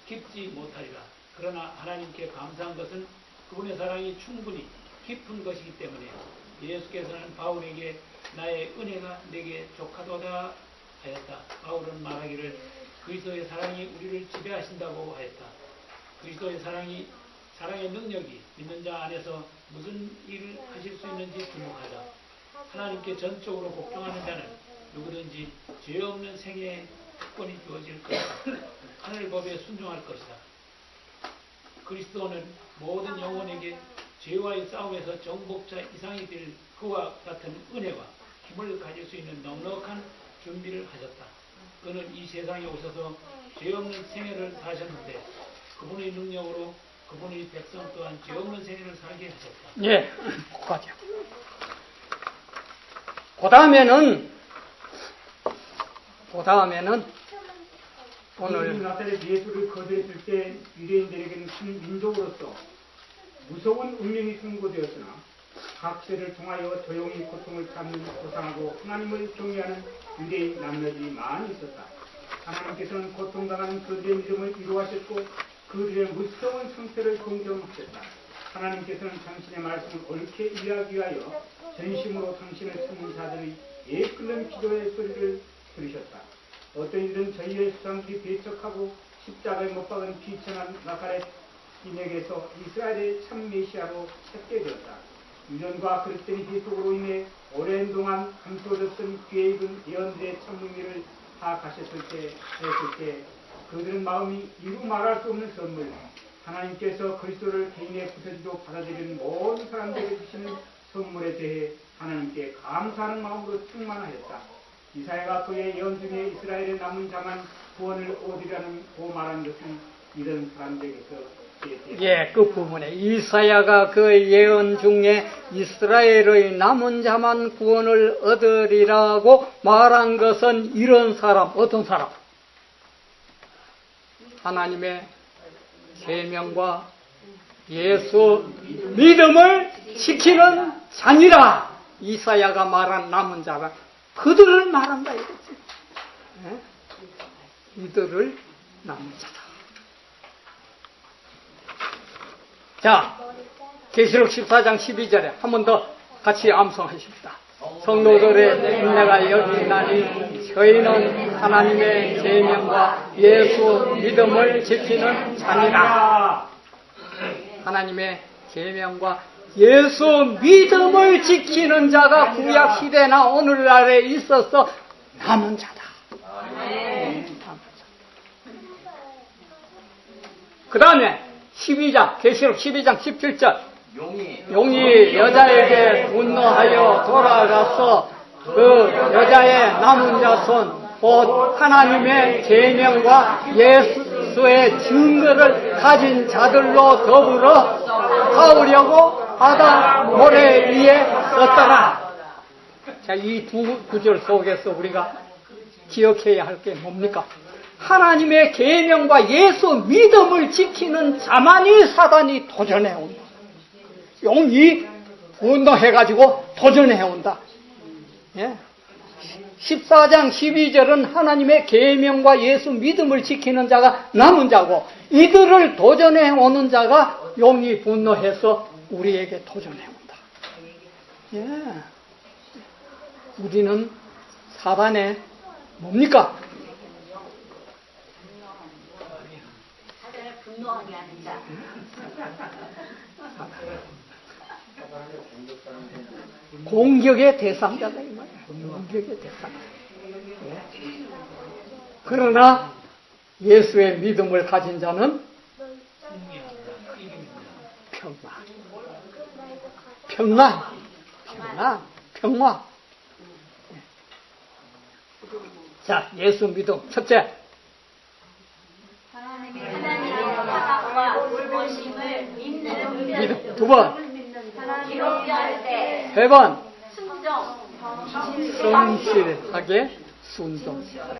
깊지 못하리라. 그러나 하나님께 감사한 것은 그분의 사랑이 충분히 깊은 것이기 때문에 예수께서는 바울에게 나의 은혜가 내게 족하도다 하였다. 바울은 말하기를 그리스도의 사랑이 우리를 지배하신다고 하였다. 그리스도의 사랑의 능력이 믿는 자 안에서 무슨 일을 하실 수 있는지 주목하자. 하나님께 전적으로 복종하는 자는 누구든지 죄 없는 생애의 특권이 주어질 것이다. 하늘 법에 순종할 것이다. 그리스도는 모든 영혼에게 죄와의 싸움에서 정복자 이상이 될 그와 같은 은혜와 힘을 가질 수 있는 넉넉한 준비를 하셨다. 그는 이 세상에 오셔서 죄 없는 생애를 사셨는데 그분의 능력으로 그분의 백성 또한 죄 없는 생애를 살게 하셨다. 예, 거기까지요. 그 다음에는 오늘 나사렛 예수를 거두었을 때 유대인들에게는 큰 민족으로서 무서운 운명이 선고되었으나 각세를 통하여 조용히 고통을 참는 고상하고 하나님을 경외하는 유대인 남녀들이 많이 있었다. 하나님께서는 고통당하는 그들의 믿음을 위로하셨고 그들의 무서운 상태를 공경하셨다. 하나님께서는 당신의 말씀을 옳게 이해하기 위하여 전심으로 당신을 찾는 자들의 예끓는 기도의 소리를 들으셨다. 어떤 이들은 저희의 수장들이 배척하고 십자가에 못 박은 비천한 나사렛 인에게서 이스라엘의 참 메시아로 찾게 되었다. 유전과 그릇된 해석으로 인해 오랜 동안 감추어졌던 귀에 익은 예언들의 참 의미를 파악하셨을 때 그들은 마음이 이루 말할 수 없는 선물, 하나님께서 그리스도를 개인의 부서지로 받아들이는 모든 사람들에게 주시는 선물에 대해 하나님께 감사하는 마음으로 충만하였다. 이사야가 그의 예언 중에 이스라엘의 남은 자만 구원을 얻으리라고 말한 것은 이런 사람들에게서 예, 그 부분에 이사야가 그 예언 중에 이스라엘의 남은 자만 구원을 얻으리라고 말한 것은 이런 사람, 어떤 사람? 하나님의 계명과 예수 믿음을 지키는 자니라. 이사야가 말한 남은 자가 그들을 말한다 이거지. 예? 이들을 남은 자다. 자, 계시록 14장 12절에 한 번 더 같이 암송하십시다. 성도들의 인내가 여기 있나니 저희는 하나님의 계명과 예수 믿음을 지키는 자니라. 하나님의 계명과 예수 믿음을 지키는 자가 구약 시대나 오늘날에 있어서 남은 자다. 그 다음에 12장, 계시록 12장 17절. 용이 여자에게 분노하여 돌아가서 그 여자의 남은 자손 곧 하나님의 계명과 예수의 증거를 가진 자들로 더불어 싸우려고 바다 모래 위에 섰더라. 자, 이 두 구절 속에서 우리가 기억해야 할 게 뭡니까? 하나님의 계명과 예수 믿음을 지키는 자만이 사단이 도전해 온다. 용이 분노해가지고 도전해 온다. 예? 14장 12절은 하나님의 계명과 예수 믿음을 지키는 자가 남은 자고 이들을 도전해 오는 자가 용이 분노해서 우리에게 도전해 온다. 예. 우리는 사단의 뭡니까? 사단을 분노하게 하는 자. 공격의 대상자다 이 말이야. 공격의 대상. 예. 그러나 예수의 믿음을 가진 자는 평안. 자, 예수 믿음 첫째. 하나님의 사랑과 울보심을 믿는 믿음 두 번. 기록할 때 세 번. 순종 성실하게 순종하라.